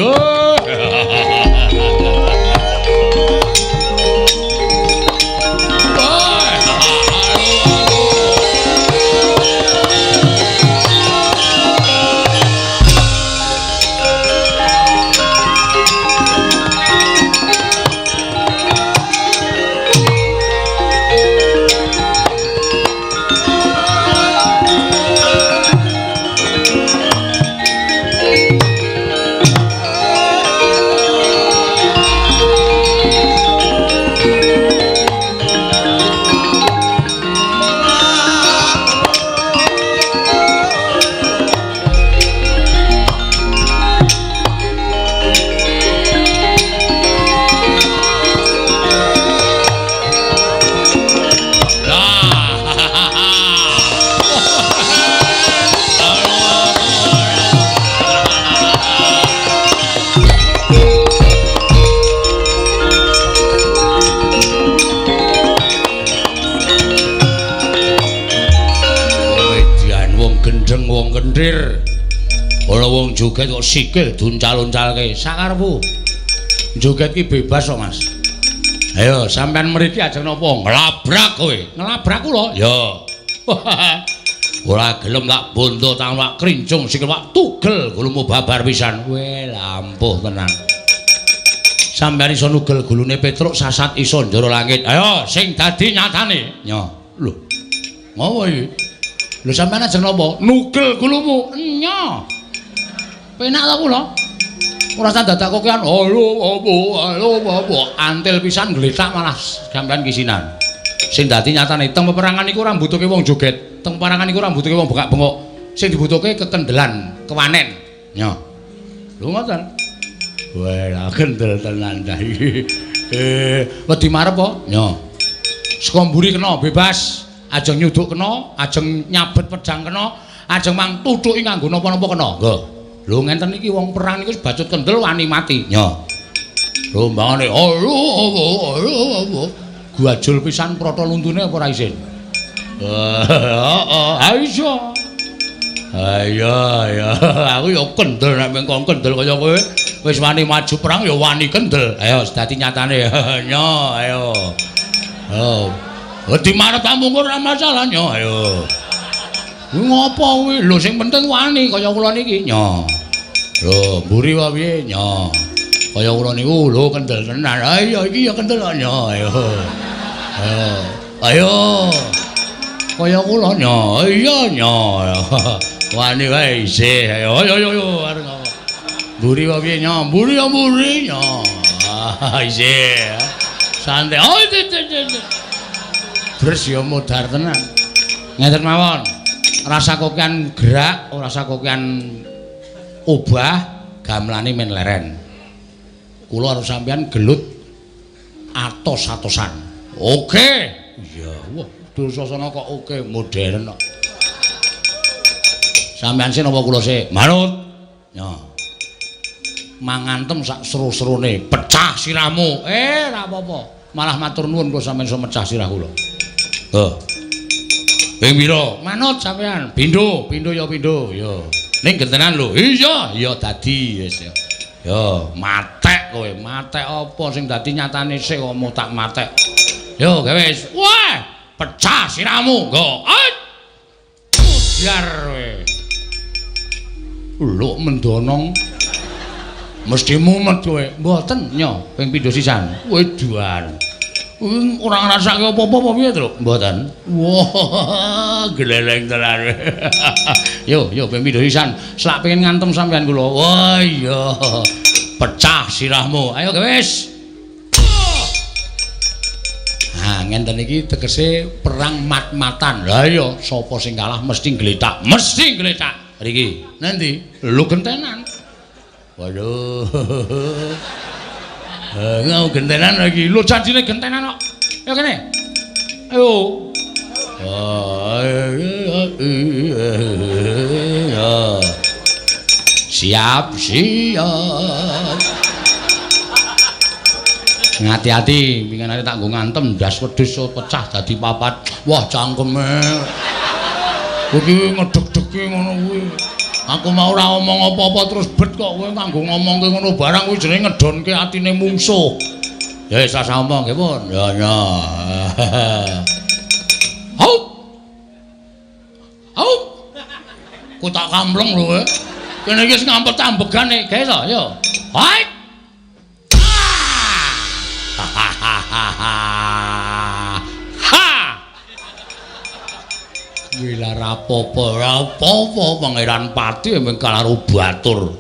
Ora wong joget kok sikil duncal-uncalke. Sakarepmu. Joget ki bebas kok, Mas. Ayo sampean mriki ajeng napa? Nglabrak kowe. Nglabrak kula? Ya. Ora gelem tak bondo tangan wak krincung sikil wak tugel gulumu babar pisan. Weh lampuh tenan. Sampeyan iso nugel gulune Petruk sasat iso njero langit. Ayo sing dadi nyatane. Nya. Lho. Ngopo iki? Lho sampeyan ajeng napa? Nugel gulumu. Nya. Penak ta kula? Ora usah dadak kokean. Halo apa? Antil pisan gletak malah sampeyan kisinan. Sing dadi nyatane teng peperangan iku ora mbutuhke wong joget. Teng peperangan iku ora mbutuhke wong bengak-bengok. Sing dibutuhke kekendelan, kewanen. Nya. Lho ngoten. Wah, kendel tenan ta iki. Wedi marep apa? Nya. Saka mburi kena bebas, ajeng nyuduk kena, ajeng nyabet pedang kena, ajeng mang tuthuki nganggo napa-napa kena. Nggih. Lho ngenten iki wong perang niku bacut kendel wani mati. Nya. Rombangane guajul pisan prata luntune apa ora isin? Heeh, iso. Ayo, aku ya kendel nek mengko kendel kaya kowe wis wani maju perang ya wani kendel. Ayo dadi nyatane. Nya, ayo. Oh. Wedi marep tamu ora masalah nya, ayo. Kuwi ngopo kuwi? Lho sing penting wani kaya kula niki. Nya. Lho, mburi wae piye? Nya. Kaya kula niku lho kendel tenan. Ayo iki ya kendel nya, ayo. Ayo. Kaya kula nya. Iya nya. Wani wae isih. Ayo areng apa? Mburi wae piye nya? Mburi ya mburi nya. Isih. Santai. Oh, Bres ya modar tenan. Ngeten mawon. Rasa kokean gerak, ora rasa kokean obah, gamelane men leren. Kula harus sampean gelut atos-atosan. Oke. Iya, wah, Dursasana kok oke, modern kok. Sampean sih napa kula sih? Manut. Ya. Mangantem sak seru-serune, pecah sirahmu. Ora apa-apa. Malah matur nuwun kula sampean iso mecah sirah kula. Ping pira? Manut sampean. Pindho ya pindho. Ya. Ning gentenan lho. Iya dadi wis ya. Ya, matek kowe. Matek apa sing dadi nyatane sik kok mau tak matek. Yo, wis. Wah, pecah sirahmu. Nggo. Biar kowe. Lho mendonong. Mesti mumet kowe. Mboten nya, ping pindho sisan. Weduan. Ora ngrasake apa-apa piye, Truk? Mboten. Wah, gleleng tenan. Yo, ping pindho sisan. Slak pengen ngantem sampean kula. Wah, iya. Pecah sirahmu. Ayo, wis. Nah, ngenten iki tegese perang mat-matan. Lah iya, sapa sing kalah mesti gletak. Mesti gletak. Mriki. Nanti lu gentenan. Waduh. Ngau gentenan lagi. Lu janjine gentenan kok. Ya kene. Ayo. Siap. Ngati-ati, pinginane tak nggo ngantem ndas wedhus pecah dadi papat. Wah, cangkeme. Iki ngedeg-degi ngono kuwi. Aku mau ora omong apa-apa terus bet kok kowe kanggo ngomongke ngono barang kuwi jenenge ngedonke atine mungsuh. Ya wis asa omong nggih pun. Ya. Haup. Ku tak kampleng lho kowe. Kene iki wis ngampet ambegane, guys ya. Hai. Wila rapopo pangeran Pati mung karo batur.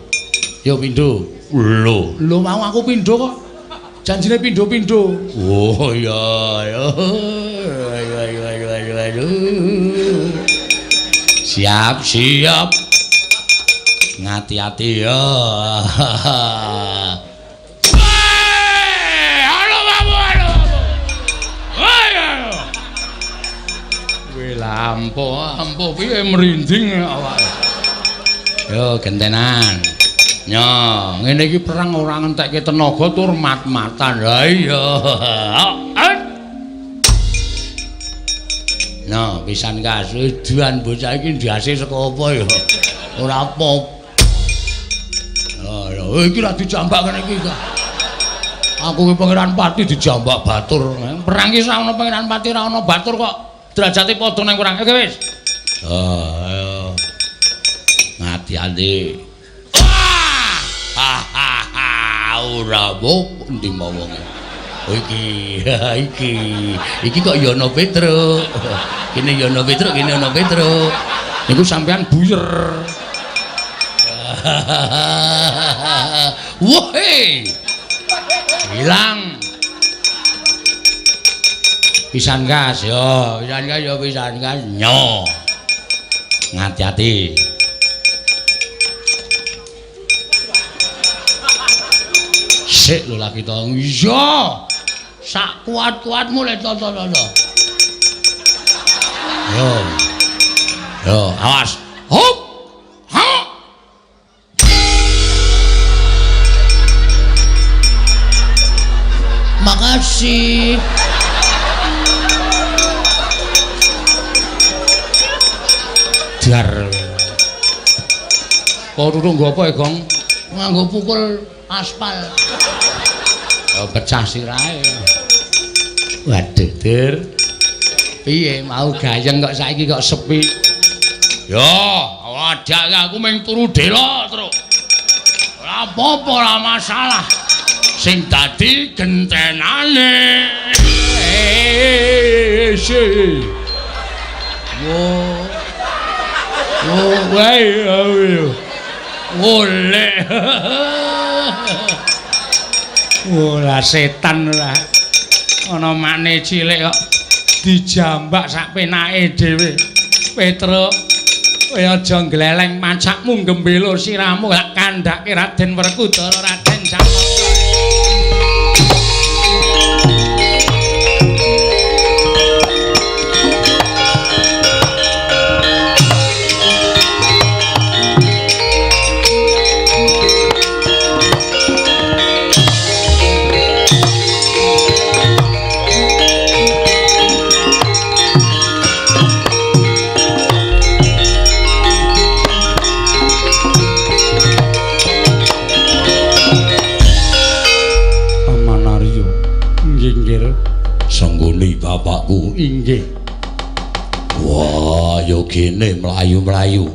Ya pindho. Lho mau aku pindho kok. Janjine pindho-pindho. Oh iya. Siap. Ngati-ati ya. Ampuh piye merinding awake. Yo gentenan. Nya, ngene iki perang ora ngentekke tenaga tur mat-matan. Ha iya. Nah, pisan kasus duan bocah iki ndase saka apa ya? Ora apa. Oh iki ra dijambak ngene iki. Aku ki Pangeran Pati dijambak batur. Perang ki ora ana Pangeran Pati ora ana batur kok. Derajate padha nang perang. Oke wis. Oh, ayo. Ngati-ati. Ora apa ndi mau wonge. Oh iki kok ya ana Petruk. Kene ya ana Petruk, kene ana Petruk. Niku sampean buyer. Wohe. Hilang. Pisan gas yo, pisan gas nyo. Ngati-ati. Sik lho lagi to. Iya. Sak kuat-kuatmu le to. Yo, awas. Hop. Ha. Makasih. Dar. Kok turu nggo apa, Gong? Nganggo pukul aspal. Oh, pecah sirahe. Waduh, Dur. Piye mau gayeng kok saiki kok sepi? Yo, wadak aku mung turu delok terus. Ora apa-apa, ora masalah. Sing dadi gentenane. Oleh. Lah setan ora. Ana makne cilik kok dijambak sak penake dhewe. Petruk, kowe aja gleleng macakmu gembelo siramu lak kandhake Raden Werkudara Raden Janaka. Sanggone bapakku inggih. Wah, ya kene mlayu-mlayu.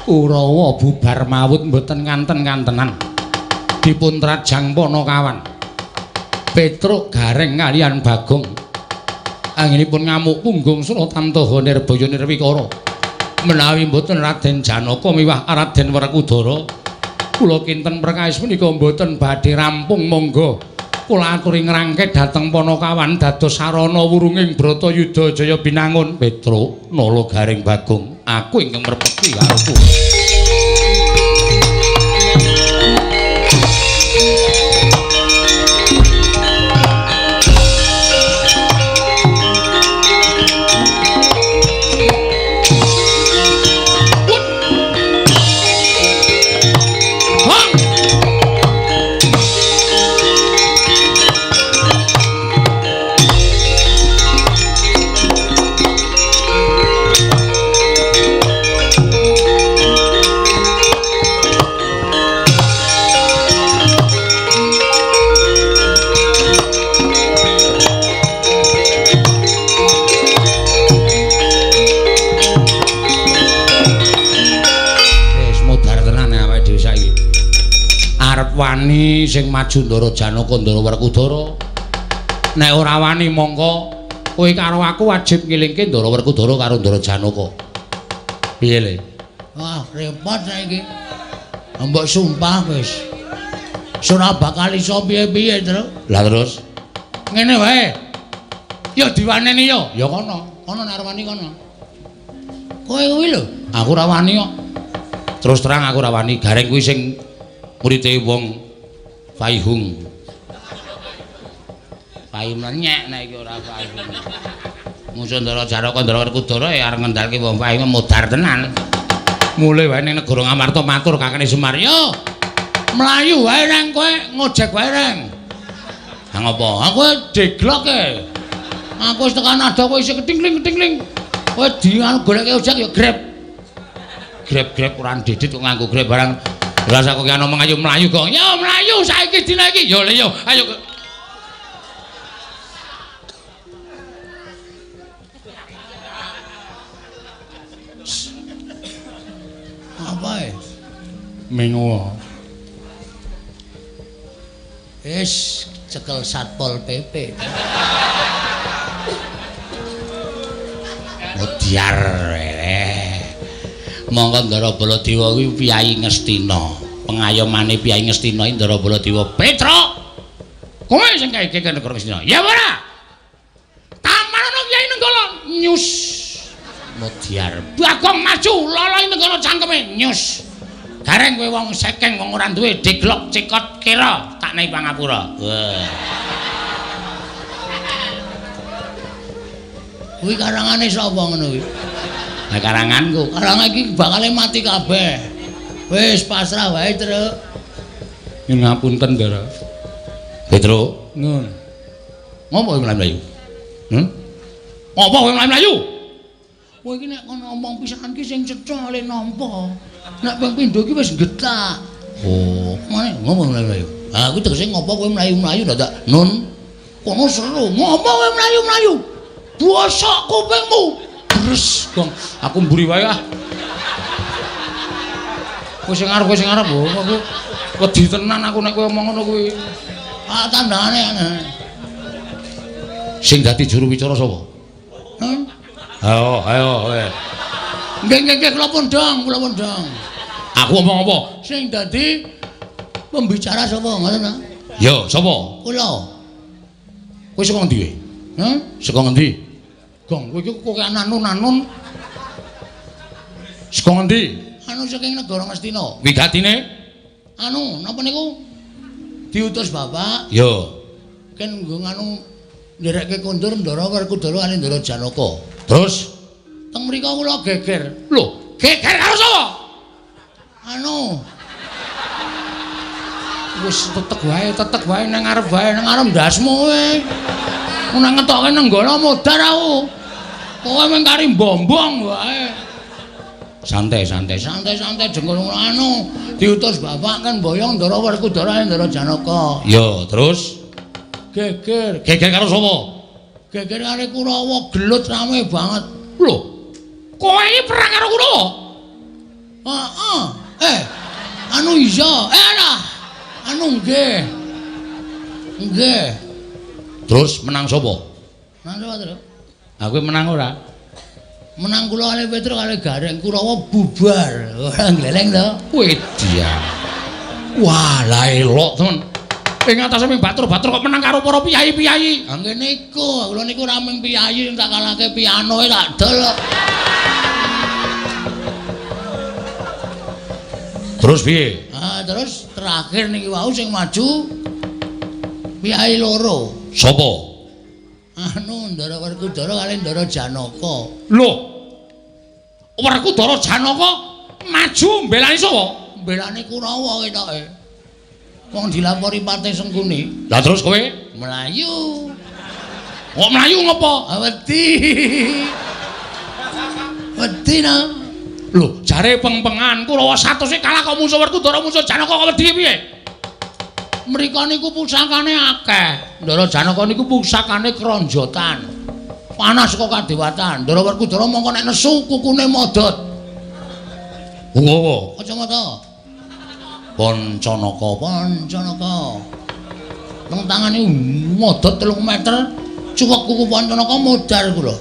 Kurawa bubar mawut mboten nganten-ngantenan. Dipun trajang Panakawan. Petruk Gareng kaliyan Bagong. Anggenipun ngamuk punggung Suratantaha Nirbaya Nirwikara. Menawi mboten Raden Janaka miwah Raden Werkudara, kula kinten perkawis punika mboten badhe rampung monggo. Kula aturi ngrangket dhateng Panakawan dados sarana wurunging Bratayuda Jaya binangun. Petruk Nala Gareng Bagong, aku ingkang merpati karo wani sing maju Ndara Janaka Ndara Werkudara. Nek ora wani mongko kowe karo aku wajib ngilingke Ndara Werkudara karo Ndara Janaka. Piye le? Wah, repot saiki. Mbok sumpah wis. Ora bakal iso piye-piye, Tru. Lah terus ngene wae. Ya diwaneni yo. ya kono. Kono nek wani kono. Kowe kuwi lho. Aku ora wani kok. Terus terang aku ora wani. Gareng kuwi sing murite wong Faihung. Faihung nyek nek iki ora Faihung. Musuh Ndara Janaka Ndara Werkudara ya arep ngendhalke wong Faihung modar tenan. Mulai wae ning negara Ngamarta matur kakane Semar, "Yo, mlayu wae nang kowe, ngojek wae reng." Ha ngopo? Aku degloke. Aku wis tekan ada kowe isih ketingling-ketingling. Kowe dianu goleke ojek ya Grab. Grab ora didit kok nganggo Grab barang Rasa kok ana mengayu mlayu kok. Ya mlayu saiki dina iki. Ya le yo, ayo. Apa ya? Mengo. Wis cekel Satpol PP. Mudyar. Monggo Ndara Baladewa kuwi Piyai Ngastina. Pengayomane Piyai Ngastina Ndara Baladewa. Petra. Kowe sing kae Negara Ngastina. Ya ora. Taman ana Kyai Nenggala. Nyus. Mudyar. Bagong maju loloi Nenggala cangkeme. Nyus. Gareng kowe wong sekeng wong ora duwe deglok cikot kira tak nai pangapura. Wah. Kuwi karangane sapa ngono kuwi? Nah karanganku. Karangan iki bakale mati kabeh. Wis pasrah wae, Truk. Nyun ngapunten, Ndara. Petro, nun. Ngopo kowe mlayu? Ngopo kowe mlayu? Kowe iki nek kono omong pisan ki sing cetha le nampa. Nek ping pindho ki wis getak. Oh, Mane ngopo mlayu? Ah, kuwi tegese ngopo kowe mlayu-mlayu dadak nun. Kono seru. Ngopo kowe mlayu-mlayu? Bosok kupingmu. Bres, Gong. Aku mburi wae ah. Kowe sing arep aku wedi tenan aku nek kowe omong ngono kuwi. Ah, tandane. Sing dadi juru wicara sapa? Ayo, kowe. Nggih, kula pundhong. Aku omong apa? Sing dadi pembicara sapa ngoten ta? Ya, sapa? Kula. Kowe saka endi kowe? Saka ngendi? Gong, kowe iki kok nanun-nanun. Saka ngendi? Anu saking Negara Ngastina. Wigatine? Anu, napa niku? Diutus Bapak Ya. ken nggo nganu nderekke kondur Ndara Werkudara kali Ndara Janaka. Terus Teng mriko kula geger. lho, geger karo sapa? Anu, Wis tetek wae nang ngarep ndasmu kowe. Ora ngetokke nenggala modar aku. Kowe mung kari mbombong wae. Santai jengkul anu diutus Bapak kan mboyong Ndara Werkudara Ndara Janaka. Ya, terus Geger. geger karo sapa? Geger karo Kurawa gelut rame banget. Lho, kowe iki perang karo Kurawa? Heeh. Anu iya. Alah. Anu nggih. Terus menang sapa? Nang sapa, Tru? Aku menang ora? Menang kula kali Petro kali Gareng Kurawa bubar. Ora gleleng to. Wedya. Wah, la elok, temen. Ing atase ming batur-batur kok menang karo para piyai-piyai. Ha ngene niku, kula niku ra mung piyayi sing tak kalahke pianoe tak dol. Terus piye? Ah, terus terakhir niki wau sing maju piyai loro. Sapa? Anu Ndara Werkudara kali Ndara Janaka. Lho. Werkudara Janaka maju mbelani sapa? Belane Kurawa ketoke. Wong dilapori Partai Sengkuni. Lah terus kowe Melayu. kok mlayu ngopo? Wedi. Wedi na. Lho, jare peng-pengan Kurawa 100 e kalah kok musuh Werkudara musuh Janaka kok wedi piye? Mriko niku pusakane akeh. Ndara Janaka niku pusakane kronjotan. Panas kok kadewatan. Ndara Werkudara mongko nek nesu kukune modot. Ngowo. Kacamata. Pancanaka. Nang tangane modot 3 meter, cuwek kuku Pancanaka modar kula.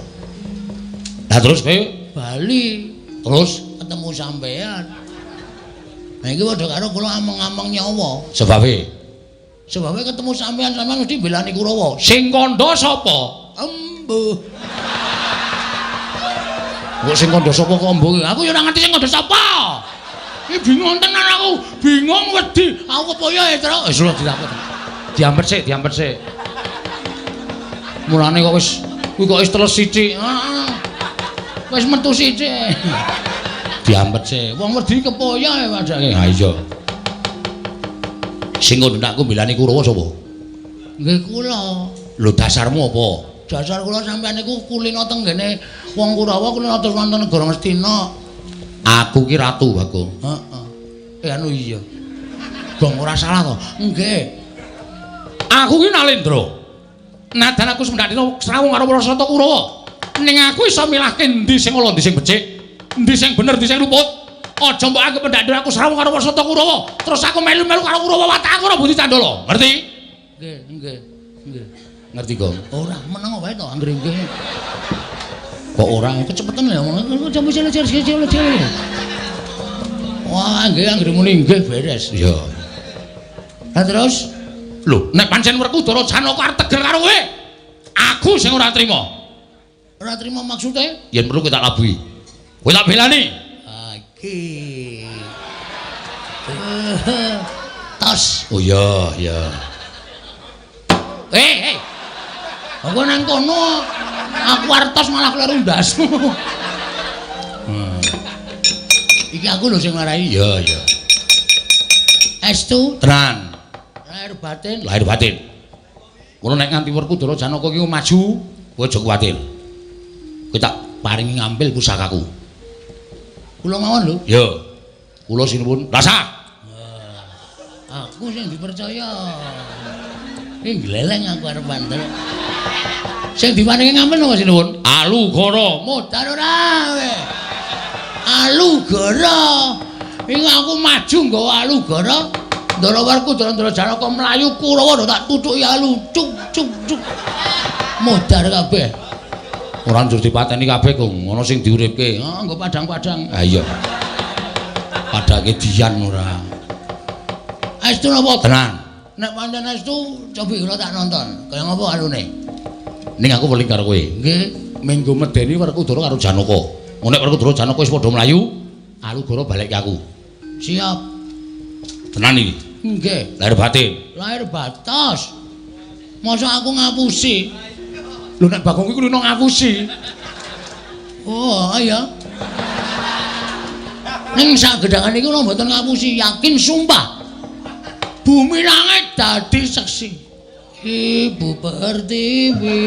Lah terus kowe Bali terus ketemu sampean. Nah iki padha karo kula ameng-ameng nyawa. sebabe Ketemu sampean mesti belani Kurawa. sing kandha sapa? Embuh. Kok sing kandha sapa kok mbok? Aku ya ora ngerti sing kandha sapa. Iki bingung tenan aku. Bingung wedi. Aku kepaya ya, Tru. Wis lho diampet sik. Mulane kok wis teles sithik. Heeh. Wis metu sithik. Diampet sik. Wong wedi kepaya ya padake. Ha iya. Sing ngundakku mbelani Kurawa sapa? Nggih kula. Lho dasarmu apa? Dasar kula sampean niku kulino teng ngene wong Kurawa kulino terus wonten Negara Ngastina. Aku ki ratu, Bagong. Heeh. Anu iya. Gong ora salah to. Nggih. Aku ki Nalendra. Nadan aku semendakno srawung karo Prasata Kurawa. Ning aku iso milahke endi sing ala endi sing becik, endi sing bener endi sing luput. Aja mbok anggap pendhadhar aku srawung karo Prasata Kurawa, terus aku melu-melu karo Kurawa watakku ora Budi Candala. Ngerti? Nggih. Ngerti, Gong? Ora meneng wae to anggere nggih. Kok ora kecepetan ya ngono jam cilik. Wah, nggih anggere muni nggih beres. Iya. Lah terus lho, nek pancen Werkudara Janaka arep teger karo kowe, aku sing ora trima. Ora trima maksude? Yen perlu kowe tak labuhi. Kowe tak belani. Iki. Tas. Oh iya. Hei. Aku nang kono aku arep tos malah kleru ndasmu. Iki aku lho sing marai. Iya. Estu Tenan. Lahir batin. Ngono nek nganti Werkudara Janaka iki maju, kowe aja kuwatir. Kowe tak paringi ngambil pusakaku. Kula mawon lho. Ya. Kula sinuwun. Rasah. Aku sing dipercaya. Ini gleleng aku arep banter. Sing diparingi ngambil napa sinuwun? Alugara. Modar ora we. Alugara. Iki aku maju nggawa alugara. Ndara Werkudara Janaka mlayu Kurawa tak tutuki alu cuk. Modar kabeh. Ora njur dipateni kabeh, Gong. Ana sing diuripke. Nggo padang-padang. Ha iya. Padake dian ora. Estu napa? Tenan. Nek pancen estu cobi kula tak nonton. Kaya ngapa alune? Ning aku weling karo kowe. Nggih. Minggu medeni Werkudara karo Janaka. Nek Werkudara Janaka wis padha mlayu, alugara balekke aku. Siap. Tenan iki. Nggih. Lahir batin. Lahir batas. Masa aku ngapusi? Lho nek Bagong iki kuwi ngapusi. Oh, iya. Ning sak gedhangan iki kula mboten ngapusi, yakin sumpah. Bumi langit dadi seksi. Ibu Pertiwi.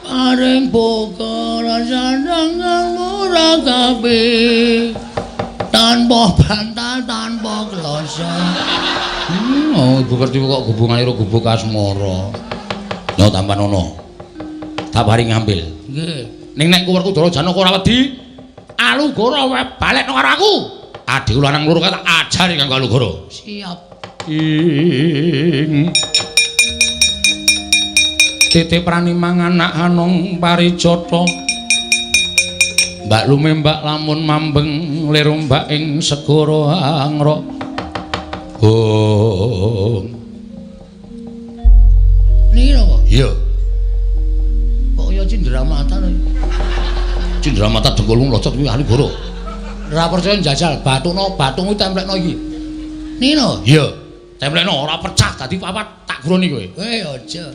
Paring boko sandhangan murah kabeh. Tanpa bantal, tanpa kloso. Oh, Ibu Pertiwi kok gubungane karo gubuk asmara. Ya tampan ono. Tak paring ngambil. Nggih. Ning nek Werkudara Janaka ora wedi, alugara wae balekno karo aku. Adikku lanang loro tak ajari kanggo alugara. Siap. Ing titip prani mangan anak anong paricata. Mbak lumembak lamun mambeng lirumbak ing segara angra. Niki napa? Iya. Kok ya cindramata lho. Cindramata dengkulmu locot kuwi alugara. Ora percaya njajal bathukno bathungmu templekno iki. Niki lho. Iya. Templekno ora pecah dadi papat tak groni kowe. Aja.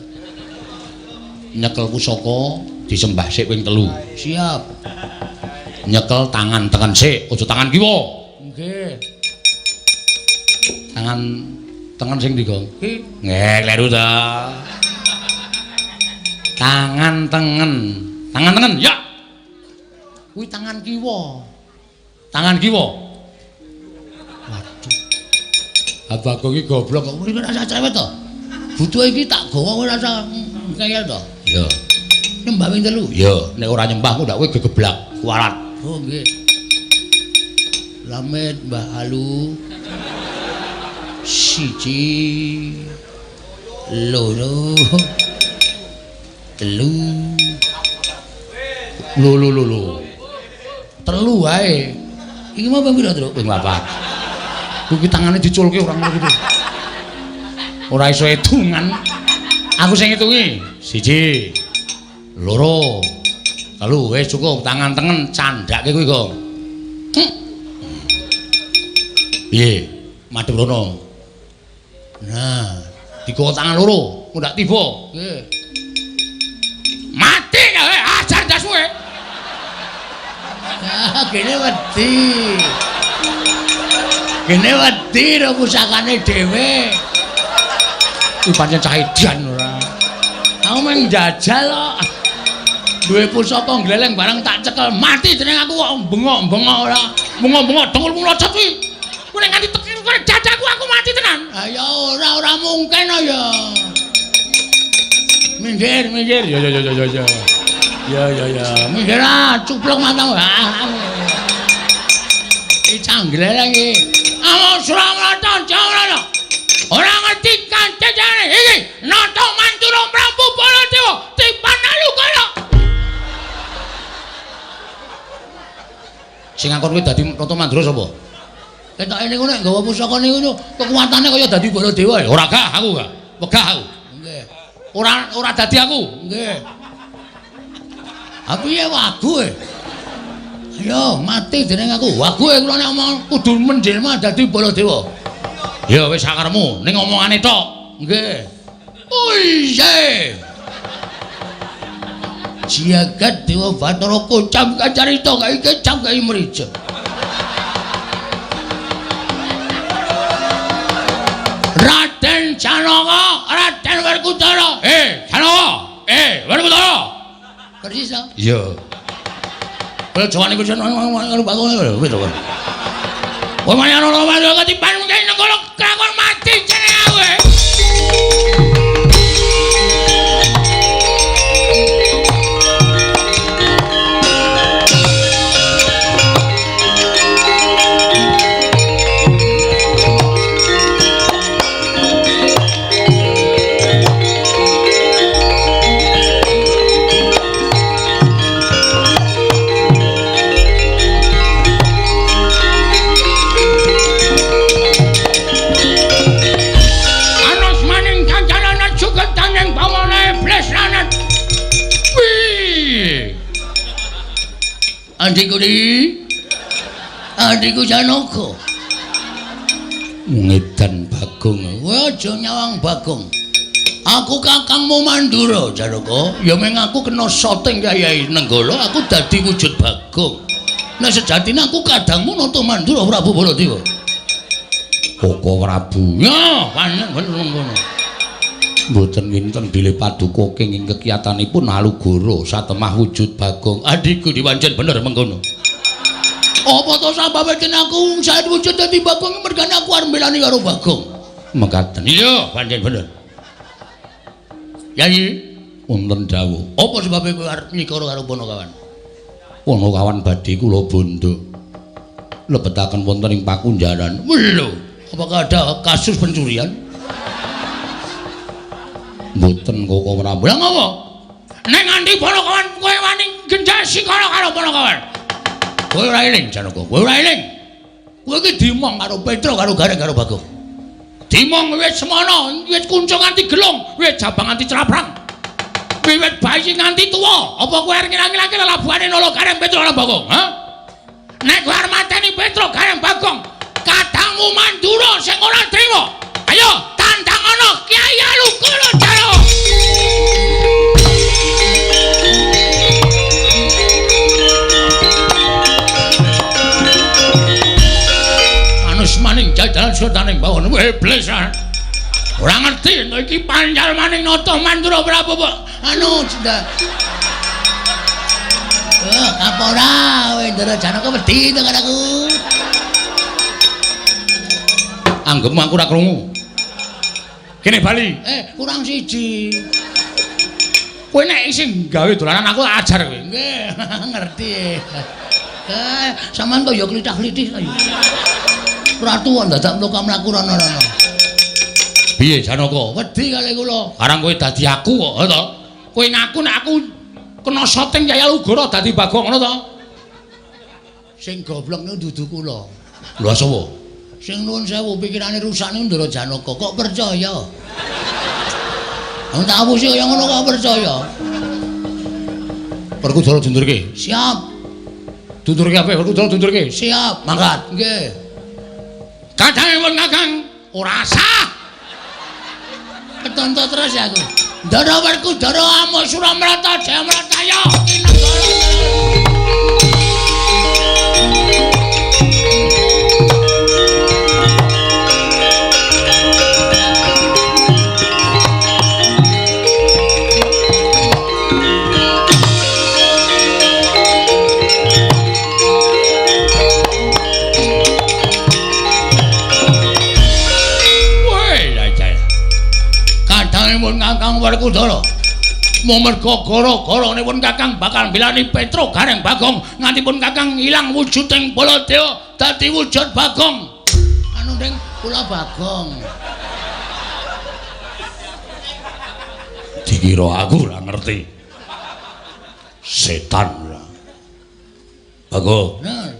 Nyekel pusaka disembah sik ping 3. Siap. Nyekel tangan tekan sik, aja tangan kiwa. Nggih. Tangan sing ndi, Gong? Iki Kleru ta. Tangan tengen. Tangan tengen, ya. Kuwi tangan kiwa. Tangan kiwa. Waduh. Abagong iki goblok kok iki rasa cerewet to. Butuh iki tak gawa kowe rasa kaya to. Ya. Nyembah ping 3. Ya, nek ora nyembah kok ndak kowe gegeblak, kualat. Oh nggih. Lamet Mbah Alu. Siji. Loro. Telu. Lho. Telu wae. Iki mau ping pira, Truk? Ping 4. Kuwi tangane diculke ora ngono gitu. Ora iso edungan. Aku sing ngitungi. 1, 2, 3. Wis cukup tangan tengen candhake kuwi, Gong. Piye? Madhep rono. Nah, digawa tangan loro, ndak tiba. Nggih. Mati kowe, ajar dasmu kowe. Ah, kene wedi. Kene wedi ro pusakane dhewe. Kuwi pancen cah edan ora. Aku mung njajal kok. Duwe pusaka gleleng barang tak cekel mati jeneng aku kok bengok-bengok ora. Bengok-bengok dengkulmu locot kuwi. Ku nek nganti tekir karo dadaku aku mati tenan. Ah ya ora mungkin ya. Minggir. Ya. Minggir cuplok matamu. Iki canggel lagi. Amo Suramarta Jawara. Ora ngerti kancane iki nata Mantura Prabu Baladewa dipanalu kala. Sing ngakon kuwi dadi nata Mandura sapa? Ketoke niku nek nggawa pusaka niku kekuatane kaya dadi Baladewa ya. Ora gak aku gak. Wegah aku. Nggih. Ora dadi aku. Nggih. Aku ya wagu e. Ayo mati jeneng aku. Wagu e kula nek omong kudu menjelma dadi Baladewa. Ya wis sakaremu ning omongane tok. Nggih. Oiye. Jagat Dewa Bathara kocam kacarita kae kecap kae mrijo. Raden Janaka, Raden Werkudara. Janaka. Werkudara. Persis to? Iya. Kaya jawane kuwi karo bakone wis to. Kowe mayan ora mayan ketipan mengke negara kakon mati jeneng aku. Adikku Janaka. Ngedan Bagong. Kowe aja nyawang Bagong. Aku kakangmu Mandura, Janaka. Ya meng aku kena soting Kyai Nenggala, aku dadi wujud Bagong. Nek sejatine aku kadangmu nata Mandura Prabu Baladewa. Koko Prabu. Ya, pancen bener ngono. Mboten winten bilih paduka kenging kekiyatanipun Alugara satemah wujud Bagong. Adikku diwancen bener mengkono. Apa to sababe yen aku sae wujud dadi Bagong mergane aku arep mbelani karo Bagong. Mekaten. Iya, pancen bener. Yai, wonten dawuh. Apa sebabe kowe arep nyikara karo Panakawan? Panakawan badhe kula bondo. Lebetaken wonten ing Pakunjaran. Lho, apakah ada kasus pencurian? Mboten Koko Prabu. Lah ngopo? Nek nganti Panakawan kowe wani gendhasi karo Panakawan. Kowe ora eling, Janaka. Kowe ora eling. Kowe iki dimong karo Petra karo Gareng karo Bagong. Dimong wis semono, wis kuncung nganti gelung, wis jabang nganti craprang. Wiwit bayi nganti tuwa. Apa kowe arep ngilang-ilangi lelabuhane Nala Gareng Petra lan Bagong, ha? Nek kowe arep mateni Petra Gareng Bagong, kadangmu Mandura sing ora trima. Ayo, tandangana Kyai Alugara Janaka. Maning jajalan sodaning bawon iblis ora ngerti nek iki panjal maning nata Mandura Prabu anu sudah apa ora Wendra Janaka wedi to karo aku anggepmu aku ora krungu kene bali kurang siji kowe nek isih gawe dolanan aku ajar kowe nggih ngerti sampean kok ya klithah-klithih ayo Ratu dadak mlaku rono-rono. Piye Janaka? Wedi kali kula. Arang kowe dadi aku kok, to? Kowe ngaku nek aku kena soting Kyai Alugara dadi Bagong ngono to? Sing goblok niku dudu kula. Lha sapa? Sing nuwun sewu pikirane rusak niku Ndara Janaka kok percaya. Wong tak apusi kaya ngono kok percaya. Werkudara dundurke. Siap. Dundurke apa? Werkudara dundurke. Siap. Mangkat. Nggih. Kadangipun Kakang ora sah. Ketonto terus ya aku. Ndara Werkudara Amo Suramarta Jayamrataya. Panjenenganipun Kakang Werkudara. Mung merga gara-garanipun Kakang bakal milani Petro Gareng Bagong ngantipun Kakang ilang wujuding Baladewa dadi wujud Bagong. Anu ning kula Bagong. Dikira aku ora ngerti. Setan ora. Bagong. Nah,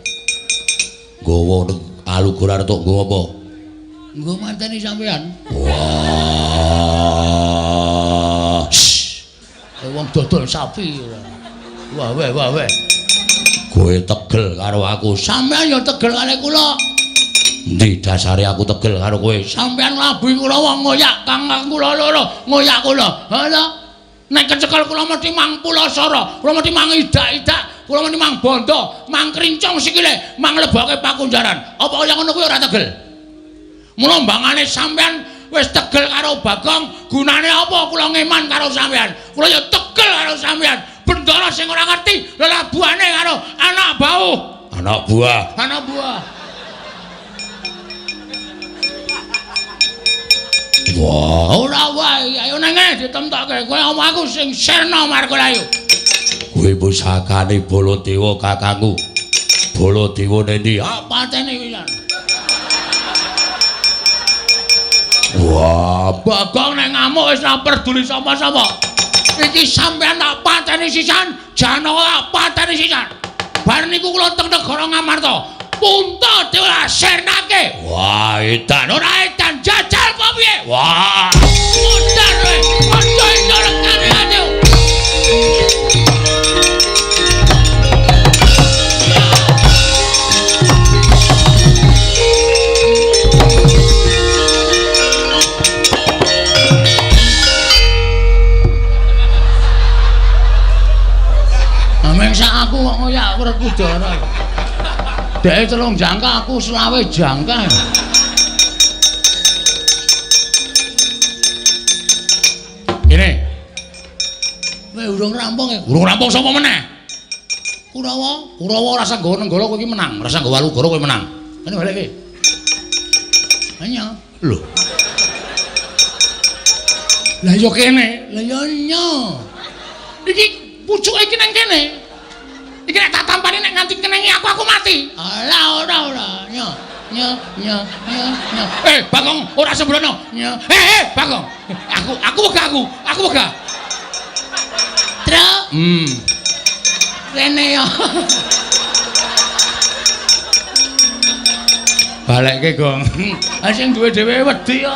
Gowo aluguran tok nggo apa? nggo manteni sampean. Wah. Wong dodol sapi. Wah, weh. Kowe tegel karo aku. Sampean ya tegel karo kula. Endi dasare aku tegel karo kowe? Sampean labuhi kula wong ngoyak Kakang kula loro, ngoyak kula. Ha ta? Nek kecekel kula mesti mang pulasara, kula mesti mang idak-idak, kula mesti mang bondo, mang krincong sikile, mang leboke pakunjaran. Apa kaya ngono kuwi ora tegel? Mula mbangane sampean wis tegel karo Bagong, gunane apa kula ngeman karo sampean? Kula ya tegel karo sampean. Bendara sing ora ngerti lelabuhane karo anak bau. Anak buah. Anak buah. Wah, Ora wae, ayo nang ngene ditemtokke. Kowe omong aku sing sirna margalayu. kowe pusakane Baladewa kakangku. Baladewa nendi? Patene pisan. Wah, Bagong nek ngamuk wis ora peduli sapa-sapa. Iki sampean tak pateni sisan, Janaka tak pateni sisan. Bar niku kula teng negara Ngamarta. Punta dewa sernake. wah, edan. Ora edan jajal kok piye? Wah. Mundar kowe. Aja nyorekane atiku. Ameng sak aku kok ngoyak Werkudara. Dek 3 jangka aku 20 jangka. Gini. Kowe urung rampung ya? Urung rampung sapa meneh? Kurawa. Kurawa rasa nggawa nenggala kowe iki menang, rasa nggawa Alugara kowe menang. Kene balik iki. Hanya. Lho. Lah yo kene. Lah yo nya. Iki pucuke iki nang kene. Iki nek tak tampani nek nganti kenengi aku mati. Alah ora. Nya. Bagong ora sembrono. Nya. Bagong. Aku wegah. Truk. Rene yo. Balekke, Gong. Ah sing duwe dhewe wedi yo.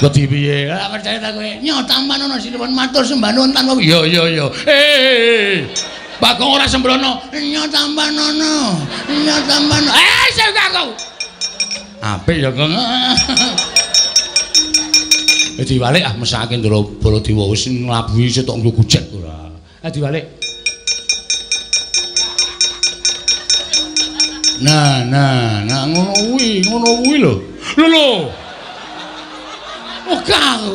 Wedi piye? Ora percaya ta kowe. Nya tampan ana sinuwun matur sembah nuwun tanpa. Iya. Bagong ora sembrono. Nya tampan ana. Sing aku. Apik ya, Gong. Diwalik mesake ndara Baladewa wis nglabuhi setok nggo gujek ora. Diwalik. Nah, ngono kuwi lho. Lho. Oke aku.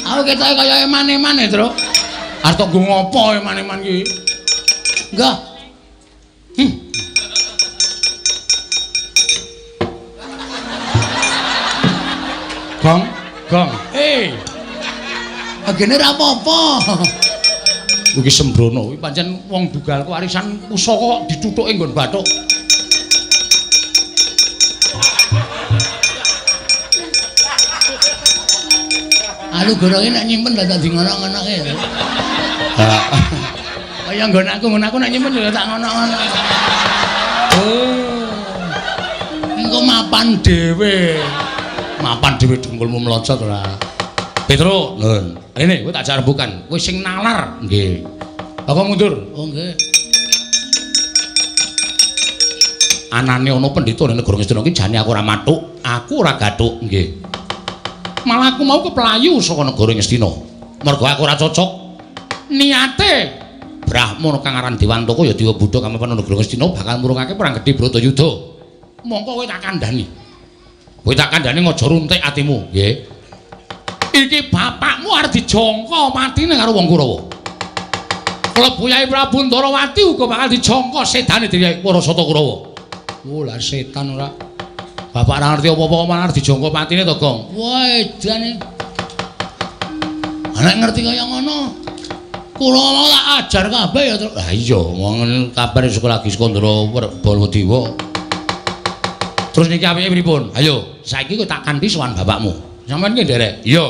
Aku ketoke kaya eman-eman ya, Tru. Arep nggo ngopo eman-eman ki? Enggak. Gong. Agene ra apa-apa. Iki sembrono, iki pancen wong dugalku warisan pusaka kok dituthuke nggon bathuk. Alugara iki nek nyimpen dak dadi ngono-ngonoke. Kaya nggon aku nek nyimpen ya tak ngono-ngono. Engko mapan dhewe. Dengkulmu melocot ora. Petro, nun. Rene kowe tak jar rembukan. Kowe sing nalar. Nggih. Apa mundur? Oh nggih. Anane ana pendhita ning negara Ngastina iki jane aku ora mathuk, aku ora gathuk. Nggih. Malah aku mau keplayu saka negara Ngastina. Mergo aku ora cocok. Niate Brahmana kang aran Dewantaka ya Dewa Buddha kamepan negara Ngastina bakal murungake perang gedhe Bratayuda. Mongko kowe tak kandhani. Kowe tak kandhani aja runtik atimu, nggih. Iki bapakmu arep dijangka matine karo wong Kurawa. Klebu Yai Prabu Ndarawati uga bakal dijangka sedane Dewi Warasata Kurawa. Oh lah setan ora. Bapak ora ngerti apa-apa malah dijangka matine to, Gong. Wah, edane. Nek ngerti kaya ngono, kula mau tak ajar kabeh ya, Tru. Lah iya, wong kabar sekolah lagi Skandara Baladewa. Terus niki apike pripun? Ayo, saiki kowe tak kanthi sowan bapakmu. Sampeyan ki nderek. Iya.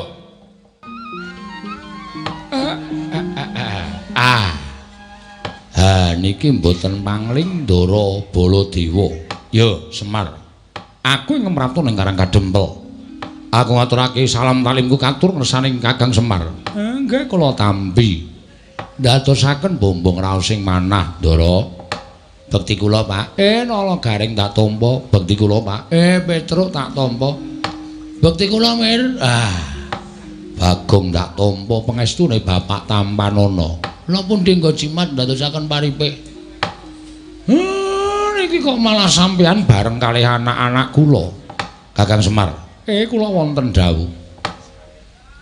Niki mboten pangling Ndara Baladewa. Ya, Semar. Aku ngemratu ning Karang Kadempel. Aku ngaturake salam talimku katur ngersaning Kakang Semar. Nggih kula tampi. Ndadosaken bombong raos sing manah, Ndara. Bekti kula, Pak. Nala garing tak tampa. Bekti kula, Pak. Petruk tak tampa. Bekti kula, Mir. Bagong tak tampa pangestune Bapak Tampanana. Lha pundi nggo jimat ndadosaken paripe. Niki kok malah sampeyan bareng kalih anak-anak kula, Kakang Semar. Kula wonten dawuh.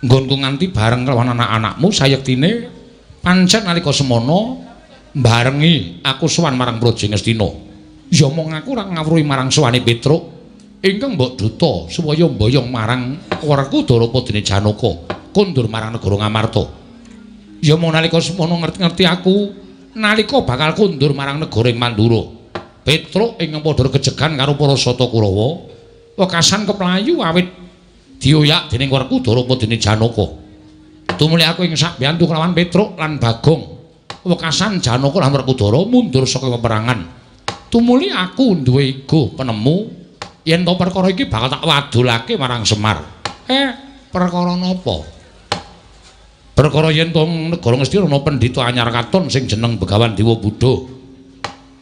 Nggonku nganti bareng kelawan anak-anakmu sayektine pancen nalika semana barengi aku sowan marang Praja Ngastina. Ya mong aku ora ngawruhi marang sowane Petruk ingkang mbok duta supaya mboyong marang Werkudara Padine Janaka kondur marang negara Ngamarta. Ya mong nalika semana ngerti-ngerti aku nalika bakal kondur marang negara ing Mandura. Petruk ingkang padha kejegan karo para Sata Kurawa wekasan keplayu awit dioyak dening Werkudara Padine Janaka. Tumuli aku ing sakbiyantu kelawan Petruk lan Bagong. Wekasan Janaka lan Werkudara mundur saka peperangan. Tumuli aku duwe ego penemu yen to perkara iki bakal tak wadulake marang Semar. Perkara napa? Perkara yen to negara Ngastina ana pendhita anyar katon sing jeneng Begawan Dewa Buddha.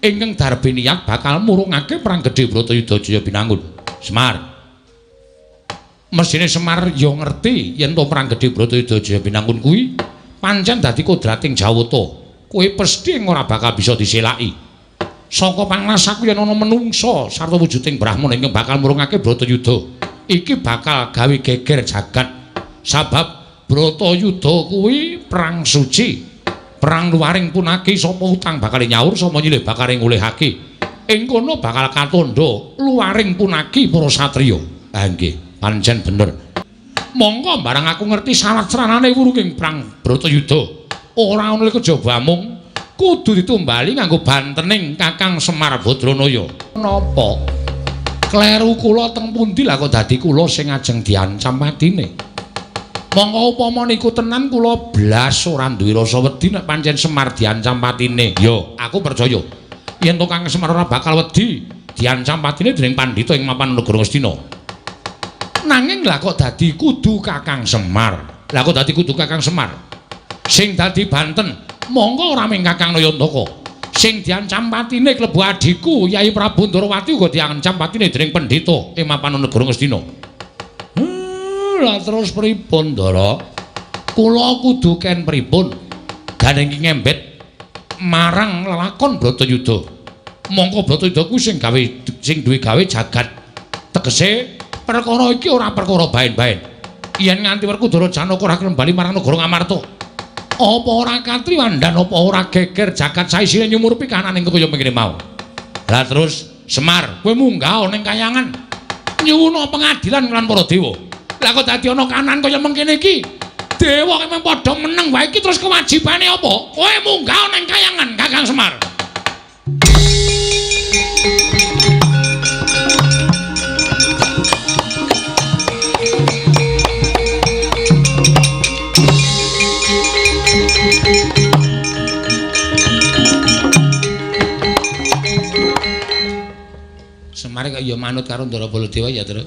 Ingkang darbe niat bakal murungake perang gedhe Bratayuda Jaya Binangun. Semar. Mesine Semar ya ngerti yen to perang gedhe Bratayuda Jaya Binangun kuwi pancen dadi kodrating Jawata. Kowe pesthi ora bakal bisa diselaki. Saka panglasaku yen ana menungsa sarta wujuding Brahmana ingkang bakal murungake Bratayuda. Iki bakal gawe geger jagat. Sabab Bratayuda kuwi perang suci. Perang luwaring punaki sapa utang bakal nyaur sapa nyilih bakal ngolehake. Ing kono bakal katandha luwaring punaki para satriya. Nggih, pancen bener. Monggo barang aku ngerti syarat-syaratane wurunging perang Bratayuda. Ora ana kejaba mung kudu ditumbali nganggo bantening Kakang Semar Badranaya. Napa? Kleru kula teng pundi lah kok dadi kula sing ajeng diancam patine? Monggo upama niku tenan kula blas ora duwe rasa wedi nek pancen Semar diancam patine. Yo, aku percaya yen to Kang Semar ora bakal wedi diancam patine dening pandhita ing mapan negara Ngastina. Nanging lah kok dadi kudu Kakang Semar. Lah kok dadi kudu Kakang Semar. Sing dadi banten monggo ora mung Kakang Nayantaka. Sing diancam patine klebu adhiku Yai Prabu Ndarawati uga diancam patine dening pendhita ing mapan negara Ngastina. Lah terus pripun, Ndara? Kula kudu ken pripun? Gandeng ngembet marang lelakon Bratayuda. Mongko Bratayuda kuwi sing duwe gawe jagat. Tegese perkara iki ora perkara baen-baen. Yen nganti Werkudara Janaka ora gelem bali marang negara Ngamarta, apa ora katriwandan apa ora geger jagat saisine nyumur pikananing kaya mengkene mau. Lah terus Semar, kowe munggah ning kayangan nyuwuna pengadilan lan para dewa. Lah kok dadi ana kanan kaya mengkene iki. Dewa kemeng padha meneng wae iki terus kewajibane apa? Kowe munggah ning kayangan Kakang Semar. Semar kok ya manut karo Ndara Baladewa ya terus.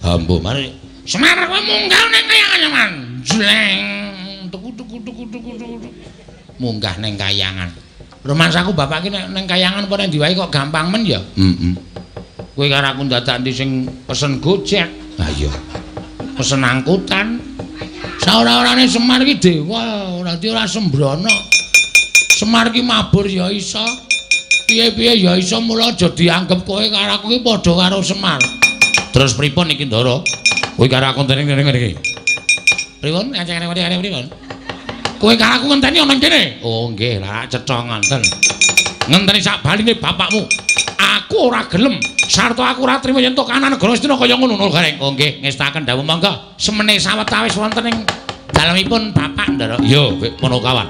Ambo mari Semar kowe munggah ning kayangan man. Jleng tuku. Munggah ning kayangan. Rumasaku bapak iki ning kayangan apa ning diwae kok gampang men ya? Kowe karo aku dadak ndi sing pesen Gojek. Ha iya. Pesen angkutan. Saora-orane Semar iki dewa, ora sembrono. Semar iki mabur ya iso. Piye-piye ya iso mula aja dianggep kowe karo aku iki padha karo Semar. Terus pripun iki Ndara? Kowe karo aku ngenteni ngene iki. Pripun? Ajengane pripun? Kowe karo aku ngenteni ana kene. Oh nggih, lah cetha ngonten. Ngenteni sak baline bapakmu. Aku ora gelem sarta aku ora trima yen to kanan negara Astina kaya ngono gareng. Oh nggih, ngestaken dawuh monggo. Semene sawetawis wonten ing Dalemipun Bapak Ndara. Yo, ngono kawan.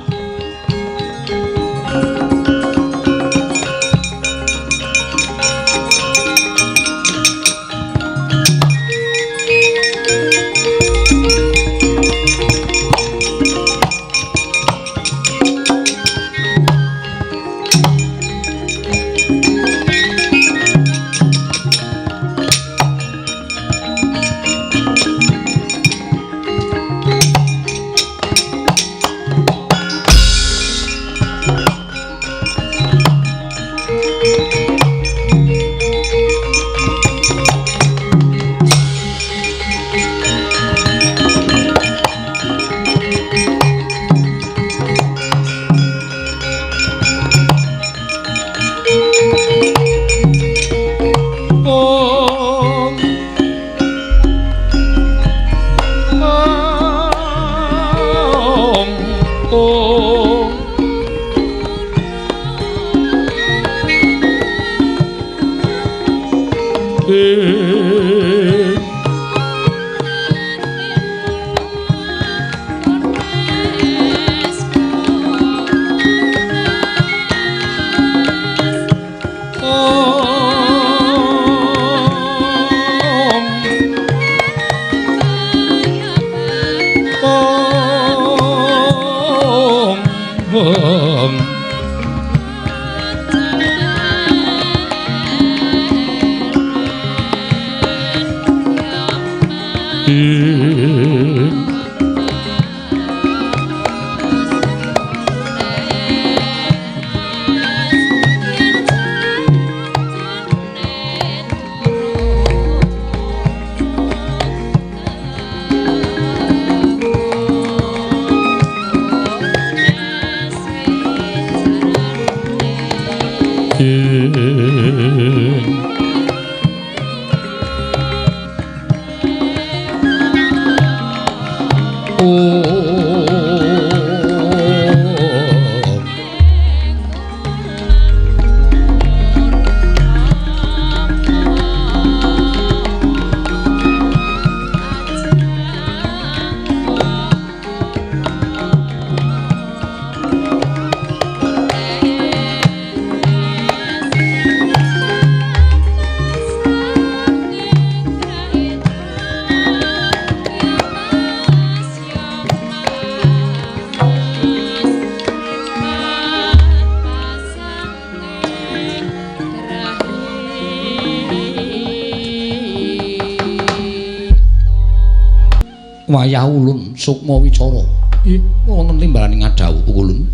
Wayah ulun sukma wicara. Ih, wonten timbalan ngadhawu ulun.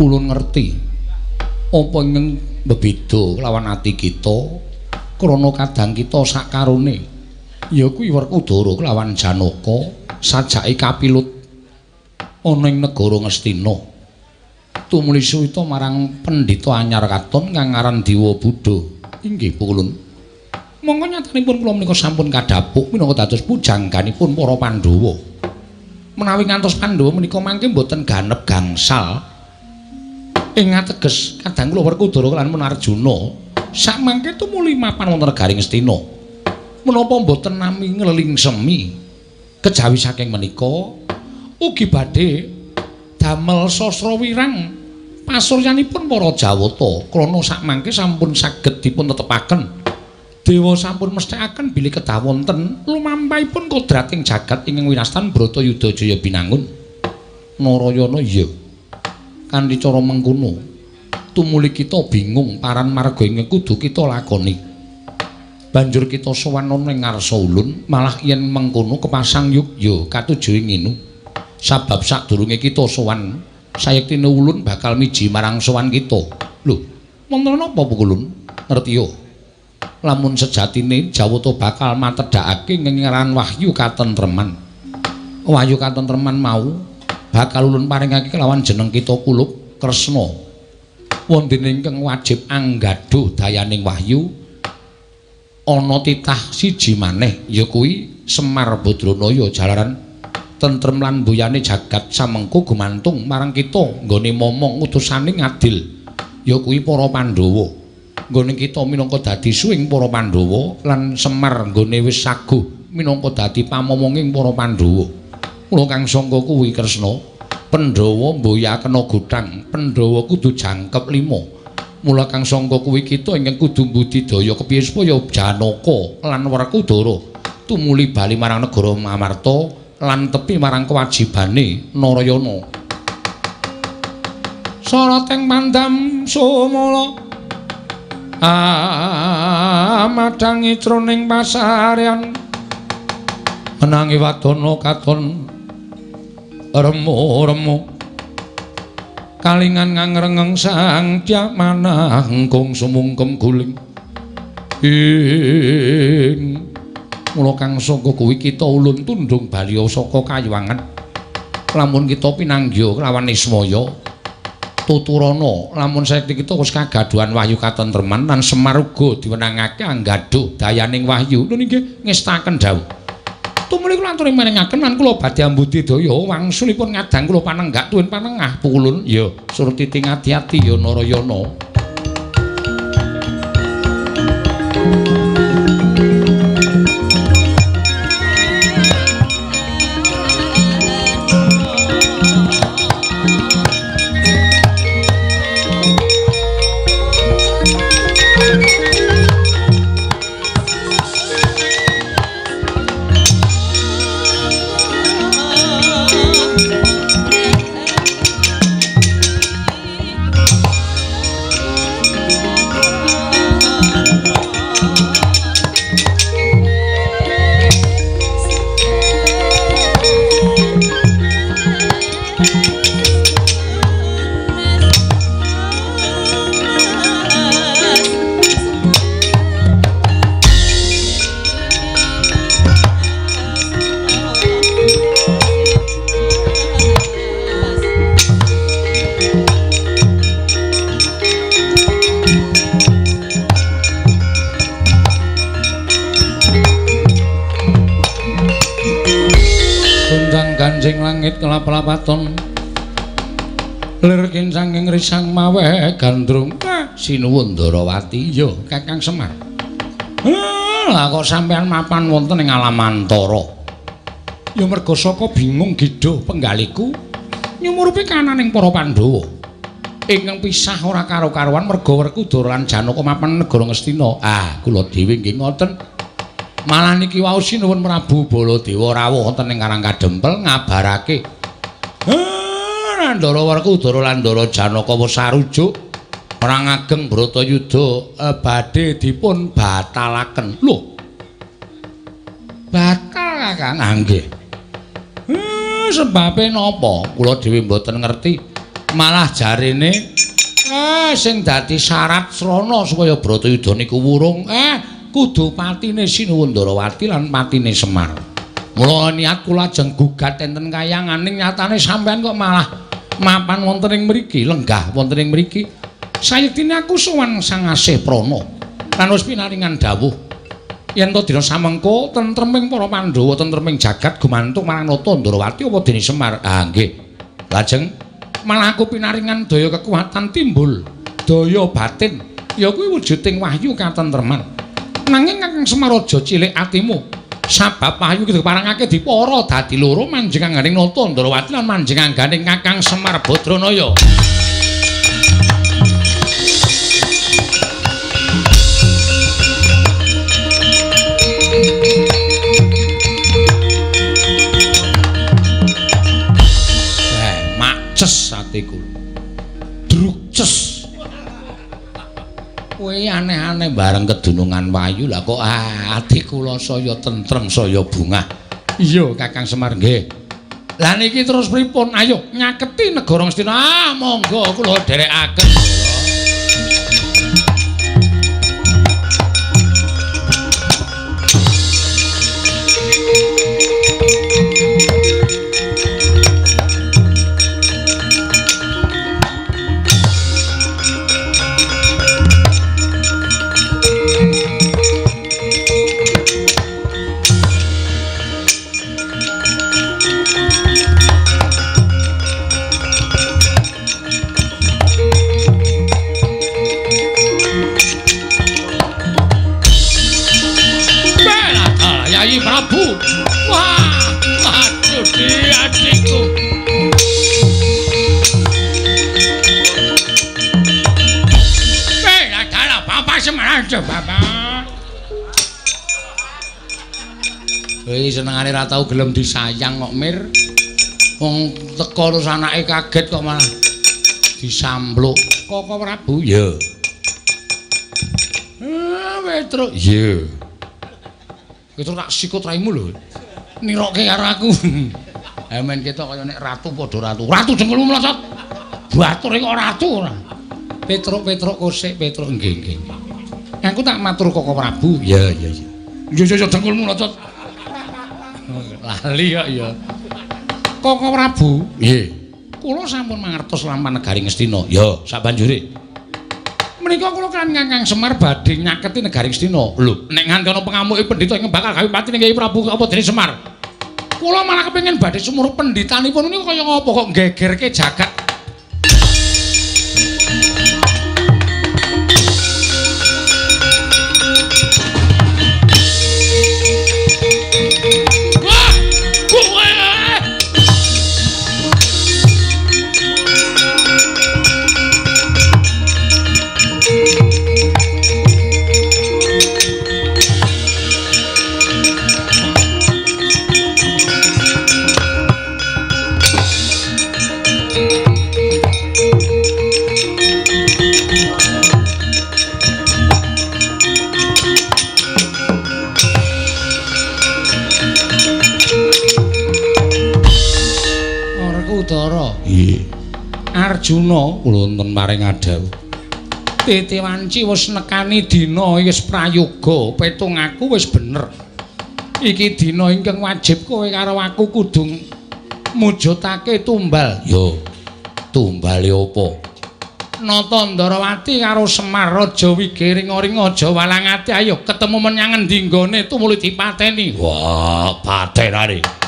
Ulun ngerti apa ingkang bebeda kelawan ati kita krana kadang kita sakarone ya kuwi Werkudara kelawan Janaka sajake kapilut ana ing negara Ngastina. Tumuli suwita marang pendhita anyar katon kang aran Dewa Buddha. Inggih ulun. Monggo nyatanipun kula menika sampun kadhapuk minangka dados pujangganipun para Pandhawa. Menawi ngantos Pandhawa menika mangke boten ganep gangsal ing ateges kadang kula Werkudara lan Arjuna sak mangke tumuli mapan wonten negaring Ngastina. Menapa boten nami nglelingsemi kejawi saking menika ugi badhe damel sastra wirang pasuryanipun para Jawata krana sak mangke sampun saged dipun tetepaken. Dewa sampun mesthekaken bilih kedah wonten lumampahipun kodrating jagat ingkang winastan Bratayuda Jaya binangun. Narayana iya. Kanthi cara mengkono, tumuli kita bingung paran marga ingkang kudu kita lakoni. Banjur kita sowan ana ing ngarsa ulun, malah yen mengkono kepasang yugya katuju ing nginu. Sabab sadurunge kita sowan, sayektine ulun bakal miji marang sowan kita. Lho, wonten napa ulun? Ngertiya. Lamun sejatine Jawata bakal matedhakake ngengeran wahyu katentreman. Wahyu katentreman mau bakal ulun paringake kelawan jeneng kita Kulup Kresna. Wonten ingkang wajib anggadhuh dayaning wahyu ana titah siji maneh ya kuwi Semar Badranaya jalaran tentrem lan mbuyane jagat samengko gumantung marang kita nggone momong utusaning adil ya kuwi para Pandhawa. Nggone kita minangka dadi suwing para Pandhawa lan Semar nggone wis saguh minangka dadi pamomonging para Pandhawa. Mula kang sangka kuwi Kresna, Pandhawa mboyakena godhang, Pandhawa kudu jangkep 5. Mula kang sangka kuwi kita ingkang kudu mbudidaya kepiye supaya Janaka lan Werkudara tumuli bali marang negara Amarta lan tepi marang kewajibane Narayana. Sarating pandam sumala madhangi troning pasarean menangi wadana katon remu-remu kalingan ngangrengeng sang tiak manangkung sumungkem guling ing mula kang sangka kuwi kita ulun tundung baliya saka kayuwangan lamun kita pinanggya kelawan Ismaya tuturana lamun saiki kita wis kagaduhan wahyu katentreman lan Semar uga diwenangake anggadhuh dayaning wahyu lho nggih ngestaken dawuh tumuli kula aturi maringaken lan kula badhe ambudidaya wangsulipun ngadang kula panenggak tuwin panengah pukulun ya surut titing ati-ati ya Narayana. Ganjing langit kelap-lapaton lir kincanging risang mawe gandrung sinuwun Ndarawati ya Kakang Semar. Lah kok sampean mapan wonten ing alam antara. Ya merga saka bingung gidha penggaliku nyumurupi kananing para Pandhawa ingkang pisah ora karo-karuan merga Werkudara lan Janaka mapan negara Ngastina. Kula dhewe nggih ngoten. Malah niki wau sinuwun Prabu Baladewa rawuh wonten ing Karang Kadempel ngabarake Ndara Werkudara lan Ndara Janaka wis sarujuk perang ageng Bratayuda badhe dipun batalaken. Lho. Batal Kakang nggih. Sebabe napa? Kula dhewe mboten ngerti. Malah jarene sing dadi syarat srana supaya Bratayuda niku wurung kudu patine Sinuwun Ndarawati lan patine Semar. Mula niat kula ajeng gugat enten kayanganing nyatane sampean kok malah mapan wonten ing mriki, lenggah wonten ing mriki. Sayektine aku sowan Sang Asih Prana lan wis pinaringan dawuh yen to dina samengko tentreming para Pandhawa, tentreming jagat gumantung marang Nata Ndarawati apa dene Semar. Nggih. Lajeng malah aku pinaringan daya kekuatan timbul, daya batin, ya kuwi wujuding wahyu katentreman. Nanging Kakang Semar aja cilik atimu. Sabab wahyu iki diparengake dipara dadi loro manjing angganing Nata Ndarawati lan manjing angganing Kakang Semar Badranaya. Maces atiku. Drukces. Kuwi aneh-aneh bareng kedunungan wayu lah kok ati kula saya tentrem saya bungah. Iya Kakang Semar nggih. Lah niki terus pripun? Ayo nyaketi negara Ngastina. Monggo kula dherekaken. Aduh, Bapak. Kowe senengane ra tau gelem disayang kok, Mir. Wong teko terus anake kaget kok malah disampluk. Koko Prabu, ya. Petruk, ya. Petruk tak sikut raimu lho. Nirokke karo aku. Amen ketok kaya nek ratu padha ratu. Ratu jengkelmu mlosot. Bature kok ratu ora. Petruk kosek, Petruk nggih. Aku tak matur Koko Prabu. Ya. Ya jengkelmu mlosot. Lali kok ya. Koko Prabu, nggih. Kula sampun mangertos lampah negari Ngastina. Ya, sabanjure. Menika kula kan Kakang Semar badhe nyaketi negari Ngastina. Lho, nek nganti ana pengamuke pendhita ing bakal gawe pati ning Kyai Prabu apa dene Semar. Kula malah kepengin badhe sumuruh pendhitanipun niku kaya ngapa kok gegerke jagat. Arjuna kula wonten maring adhawu. Titi Wanci wis nekani dina wis prayoga, petung aku wis bener. Iki dina ingkang wajib kowe karo aku kudu mujudake tumbal. Yo. Tumbale apa? Nata Ndarawati karo Semar Raja Wigiring-ringa aja walangati ayo ketemu menyang endi nggone tumuli dipateni. Wah, patenane.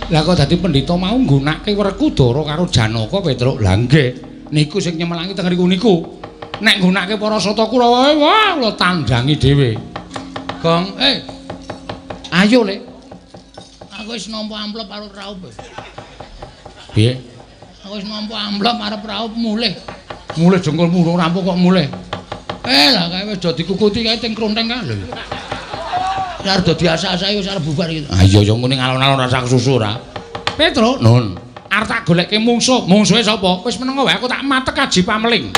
Lah kok dadi pendhita mau nggunakake Werkudara karo Janaka Petruk. Lah nggih, niku sing nyemelangi teng riku niku. Nek nggunakake para sata Kurawa, wah kula tandangi dhewe. Gong, ayo Le. Aku wis nampa amplop karo raup. Piye? Aku wis nampa amplop arep raup mulih. Mulih jengkolmu rampung kok mulih. Lah kae wis do dikukuti kae teng kronteng kae lho. Arep dadi asa-asake wis arep bubar iki. Ah iya ya ngene ngalon-alon rasa kesusu ra. Petruk, nun. Arep tak goleke mungsuh. Mungsuhe sapa? Wis menengo wae aku tak matek Aji Pameling.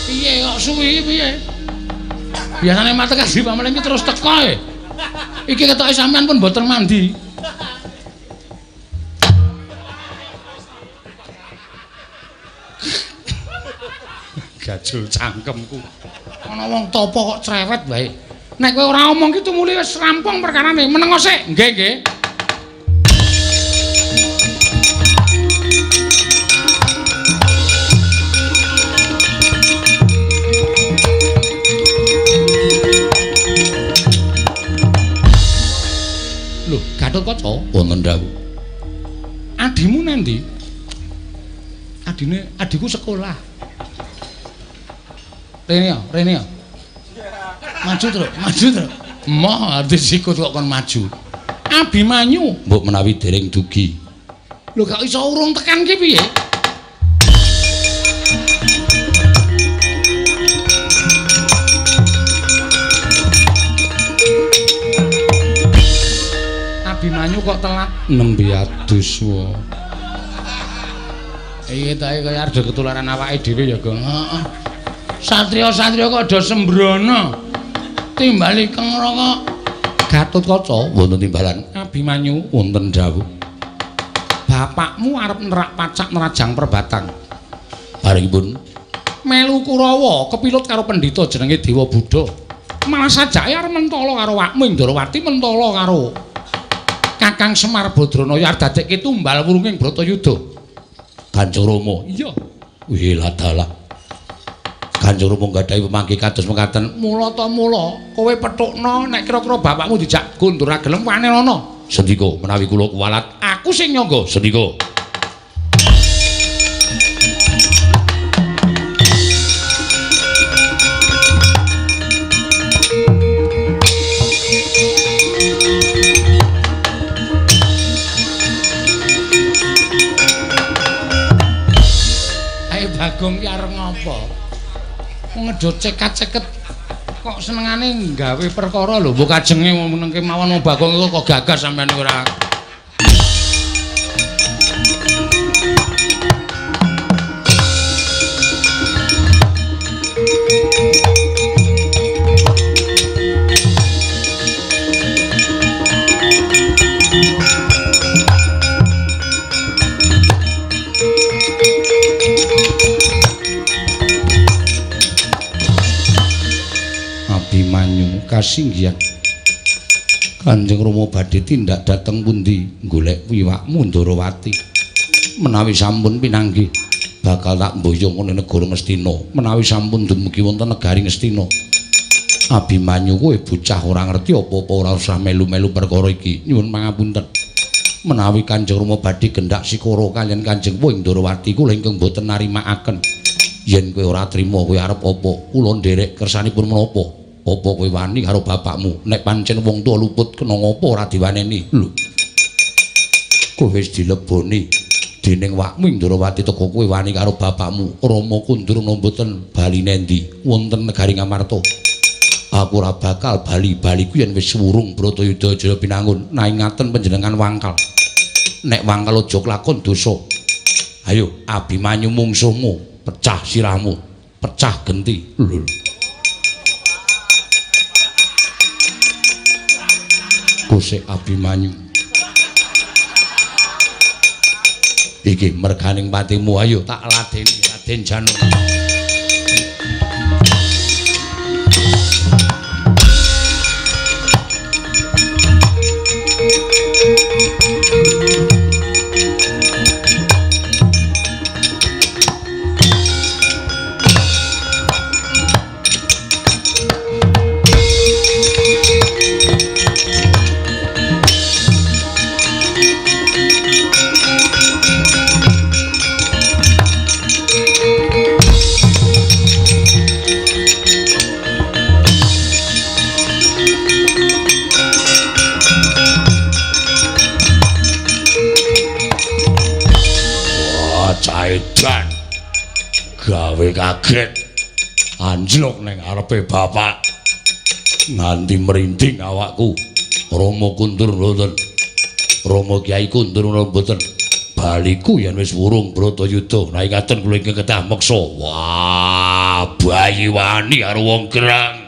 Piye kok suwi piye? Biasane matek Aji Pameling iki terus teko e. Iki ketoke sampean pun mboten mandi. Gajul cangkemku. Ana wong topo kok cerewet wae. Nek kowe ora omong ki tumuli wis rampung perkarane. Menengo sik. Nggih. Lho, Gatotkaca wonten dawuh. Adimu nendi? Adiku sekolah. Rene ya. Maju terus. Moh disikut kok kon maju. Abimanyu mbok menawi dereng dugi. Lho gak iso urung tekan ki piye? Abimanyu kok telat nembe adus wae. Iki tae kaya arep ketularan awake dhewe ya, Gong. Heeh. Satriya-satriya kok do sembrono. Timbali kengro kok. Gatotkaca wonten timbalan. Abimanyu wonten dawuh. Bapakmu arep nerak pacak nerajang perbatang. Barengipun melu Kurawa kepilut karo pendhita jenenge Dewa Buddha. Malah sajake arep mentala karo wakmu Ndarawati mentala karo Kakang Semar Badranaya arep dadekke tumbal wurunging Bratayuda. Kanjeng Rama. Iya. Wih ladalah. Kanjeng Rama gadhahi pemanggi kados mekaten. Mula ta mula kowe petukna nek kira-kira bapakmu dijak kundur ra gelem wane ana. Sendika menawi kula kuwalat aku sing nyangga sendika. Ayo Bagong ki arep ngopo? Ngedot cekat-ceket kok senengane nggawe perkara lho mbok kajenge menengke mawon Bagong kok gagas sampean ora. Abimanyu kasinggihan Kanjeng Rama badhe tindak dhateng pundi golek wiwakmu Ndarawati menawi sampun pinanggih bakal tak mboyong ing negara Ngastina menawi sampun dumugi wonten negari Ngastina Abimanyu kowe bocah ora ngerti apa-apa ora usah melu-melu perkara iki nyuwun pangapunten menawi Kanjeng Rama badhe gendak sikara kaliyan Kanjeng Wing Ndarawati kula ingkang boten narimakaken yen kowe ora trima kowe arep apa kula nderek kersanipun menapa apa kowe wani karo bapakmu nek pancen wong tuwa luput kena ngopo ora diwaneni lho kowe wis dileboni dening wakmu Ndarawati teko kowe wani karo bapakmu Rama Kundurna mboten bali nendi wonten negari Ngamarta aku ora bakal bali-baliku yen wis wurung Bratayuda Jaya Pinangun naingaken panjenengan wangkal nek wangkal aja klakon dosa ayo Abimanyu mungsuhmu pecah sirahmu pecah genti lho Gusik Abimanyu iki merganing patimu ayo tak ladeni Raden Janung Edan gawe kaget anjlok ning arepe bapak nganti merinding awakku Rama Kundur mboten Rama Kyai Kundur mboten baliku yen wis wurung Bratayuda naingaken kula ingkang kedah meksa wah bayi wani karo wong gerang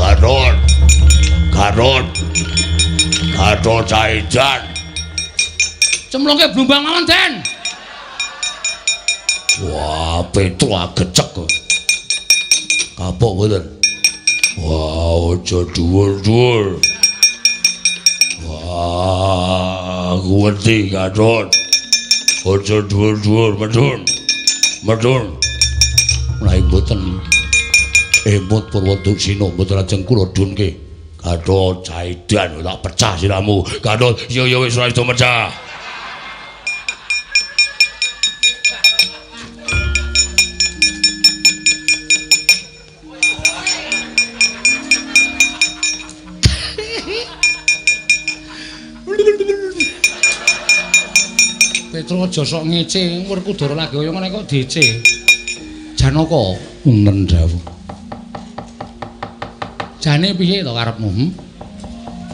Gadot Gadot Gadot Caidan cemplungke blumbang mawon Den wah Petro agecek kapok mboten wah aja dhuwur-dhuwur wah kuwedi Gadot aja dhuwur-dhuwur medun mulai mboten emut Purwoduksina mboten lajeng kula dunke Gadot Caidan tak pecah siramu Gadot yo wis ora iso mecah Petro aja sok ngece, Werkudara lagi kaya ngene kok diece. Janaka unen dawuh. Jane piye to karepmu?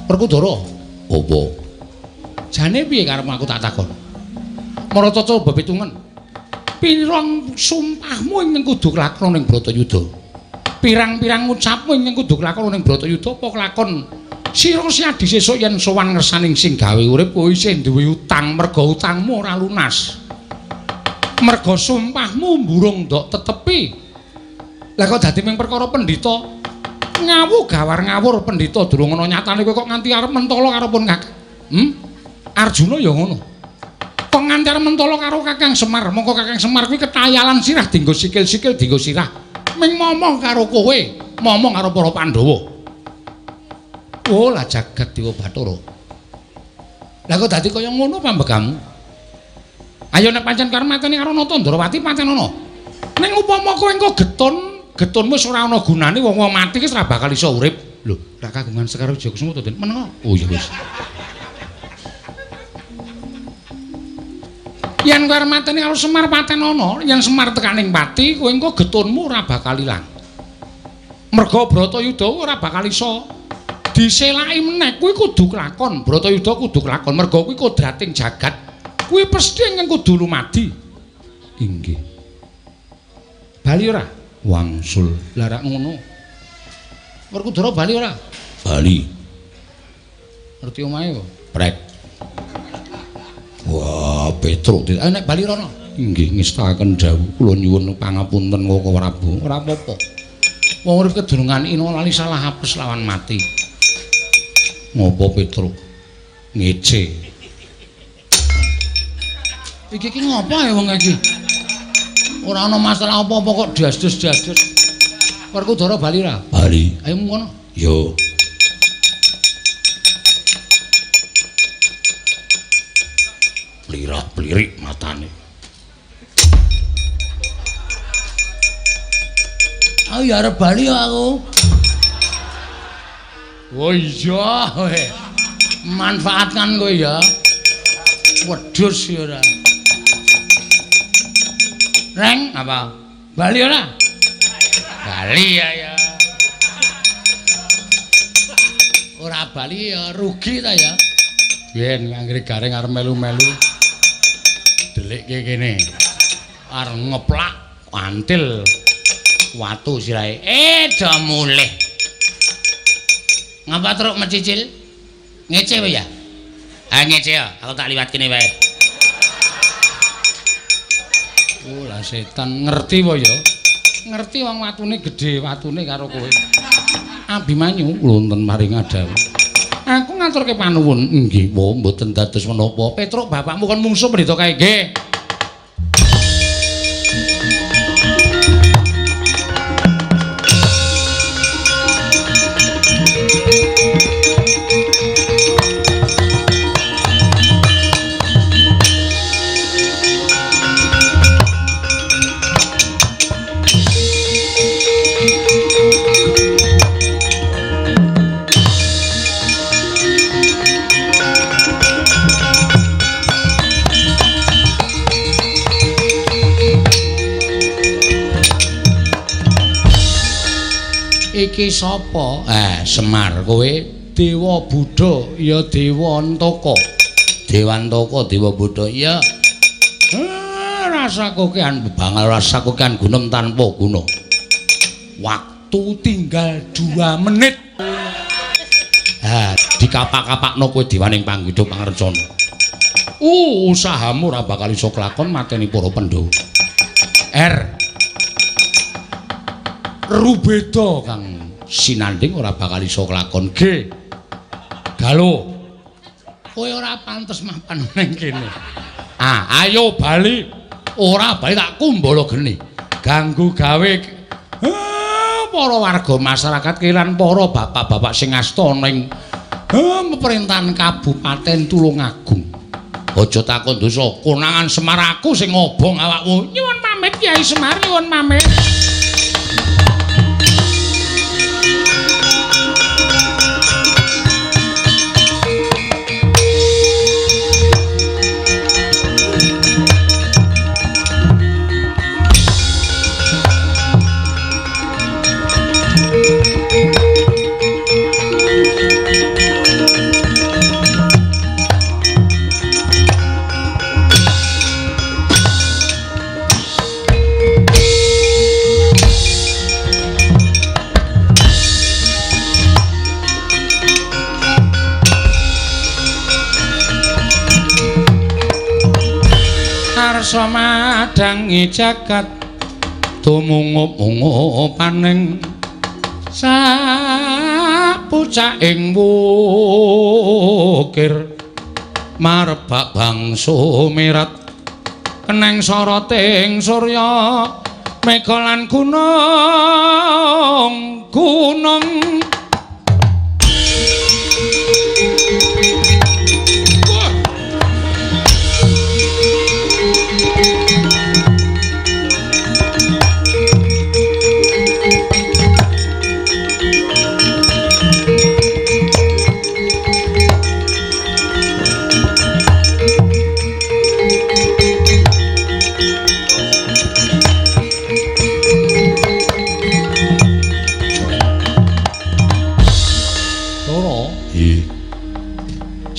Werkudara. Apa? Jane piye karepmu aku tak takon. Marataca bebetungen. Pirang sumpahmu ing kudu kelakon ning Bratayuda? Pirang-pirang ucapmu ing kudu kelakon ning Bratayuda apa kelakon sira siadi sesuk yen sowan ngersaning sing gawe urip kowe isih duwe utang merga utangmu ora lunas. Merga sumpahmu mburung ndok tetepi. Lah kok dadi ming perkara pendhita ngawu gawar ngawur pendhita durung ana nyatane kowe kok nganti arep mentala karo pun Kakang. Arjuna ya ngono. Kok nganti arep mentala karo Kakang Semar, mongko Kakang Semar kuwi ketayalan sirah dienggo sikil-sikil dienggo sirah. Ming momong karo kowe, momong karo para Pandhawa. Oh, lah jagat Dewa Bathara. Lah kok dadi kaya ngono pambegamu? Ayo nek pancen karo mateni karo Natandrawati pancen ana. Ning upama kowe engko getunmu wis ora ana gunane wong-wong mati wis ora bakal iso urip. Lho, ra kagungan Sekar Wijayakusuma to, Den? Menengo. Oh ya wis. Yen kowe arep mateni karo Semar paten ana, yen Semar tekaning pati, kowe engko getunmu ora bakal ilang. Merga Bratayuda ora bakal iso diselaki meneh. Kuwi kudu kelakon, Bratayuda kudu kelakon. Merga kuwi kodrating jagat. Kuwi pesthi ing kudu lumadi. Inggih. Bali ora? Wangsul. Lah rak ngono. Werkudara bali ora? Bali. Ngerti omahe kok? Prek. Wah, Petruk. Ayo nek bali rono. Inggih, ngestakaken dawuh. Kula nyuwun pangapunten Koko Prabu. Ora apa-apa. Wong urip kedurungan ina lali salah apes lawan mati. Ngopo Petruk? Ngece. Iki ngopo ya wong iki? Ora ana masalah apa-apa kok dasdos-dasdos. Werkudara bali ora? Bali. Ayo ngono. Yo. Plirak-plirik matane. Ayo ya arep bali aku. Oh iya, manfaatkan kowe ya. Wedhus ya ora. Reng apa? Bali ora? Bali ya. Ora bali ya rugi ta ya. Yen anggere gareng arep melu-melu. Delikke kene. Arep ngeplak antil watu sirahe. Do mulih. Ngapa truk mecicil? Ngece wae ya? Ah ngece ya, aku tak liwat kene wae. Oh lah setan ngerti wae ya. Ngerti wong watune gedhe, watune karo kowe. Abimanyu wonten maring adawu. Aku ngaturke panuwun. Nggih, wo mboten dados menapa. Petruk bapakmu kon mungsuh pendhita kae nggih. Iki sapa? Semar kowe Dewa Buddha ya Dewa Antaka. Dewa Antaka Dewa Buddha ya. Rasaku kean bebangal, rasaku kean gunem tanpa guna. Waktu tinggal 2 menit. Dikapak-kapakno kowe dewaning panggidha pangrencana. Usahamu ora bakal iso kelakon mateni para Pandhawa. Rubeda Kang Sinanding ora bakal iso kelakon. G. Galuh. Kowe ora pantes mapan ning kene. Ayo bali. Ora bali tak kumbala geni. Ganggu gawe para warga masyarakat kelan para bapak-bapak sing asta ning pemerintahan Kabupaten Tulungagung. Aja takon dosa konangan Semar aku sing ngobong awakmu. Nyuwun pamit Kyai Semar, nyuwun pamit. karsa madangi jagat tumungup-ungup paning sapucaking wukir marebak bangsa mirat keneng soroting surya mega lan gunung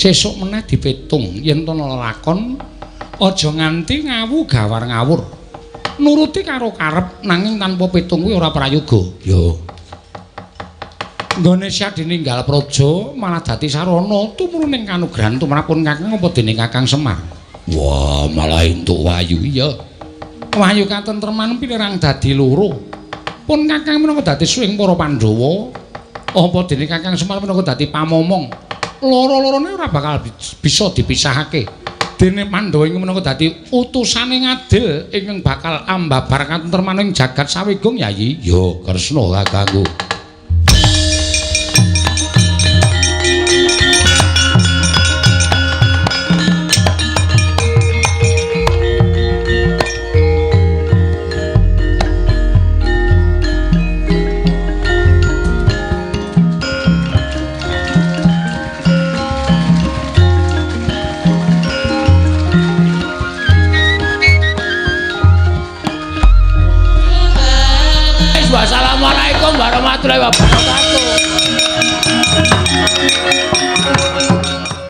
sesuk meneh dipetung yen to lakon aja nganti ngawu gawar ngawur nuruti karo karep nanging tanpa petung kuwi ora prayoga yo nggone Syah dininggal praja malah dadi sarana tumurun ing kanugrahan tumrapun Kakang apa dening Kakang Semar wah malah entuk wayu iya wayu katentreman pinirang dadi loro pun Kakang menawa dadi suwing para Pandhawa apa dening Kakang Semar menawa dadi pamomong loro-lorone ora bakal bisa dipisahake. Dene Pandhawa ing menawa dadi utusane ngadil ingkang bakal ambabar katentremaning jagat sawigung Yayi. Ya Kresna kakangku. Assalamualaikum warahmatullahi wabarakatuh.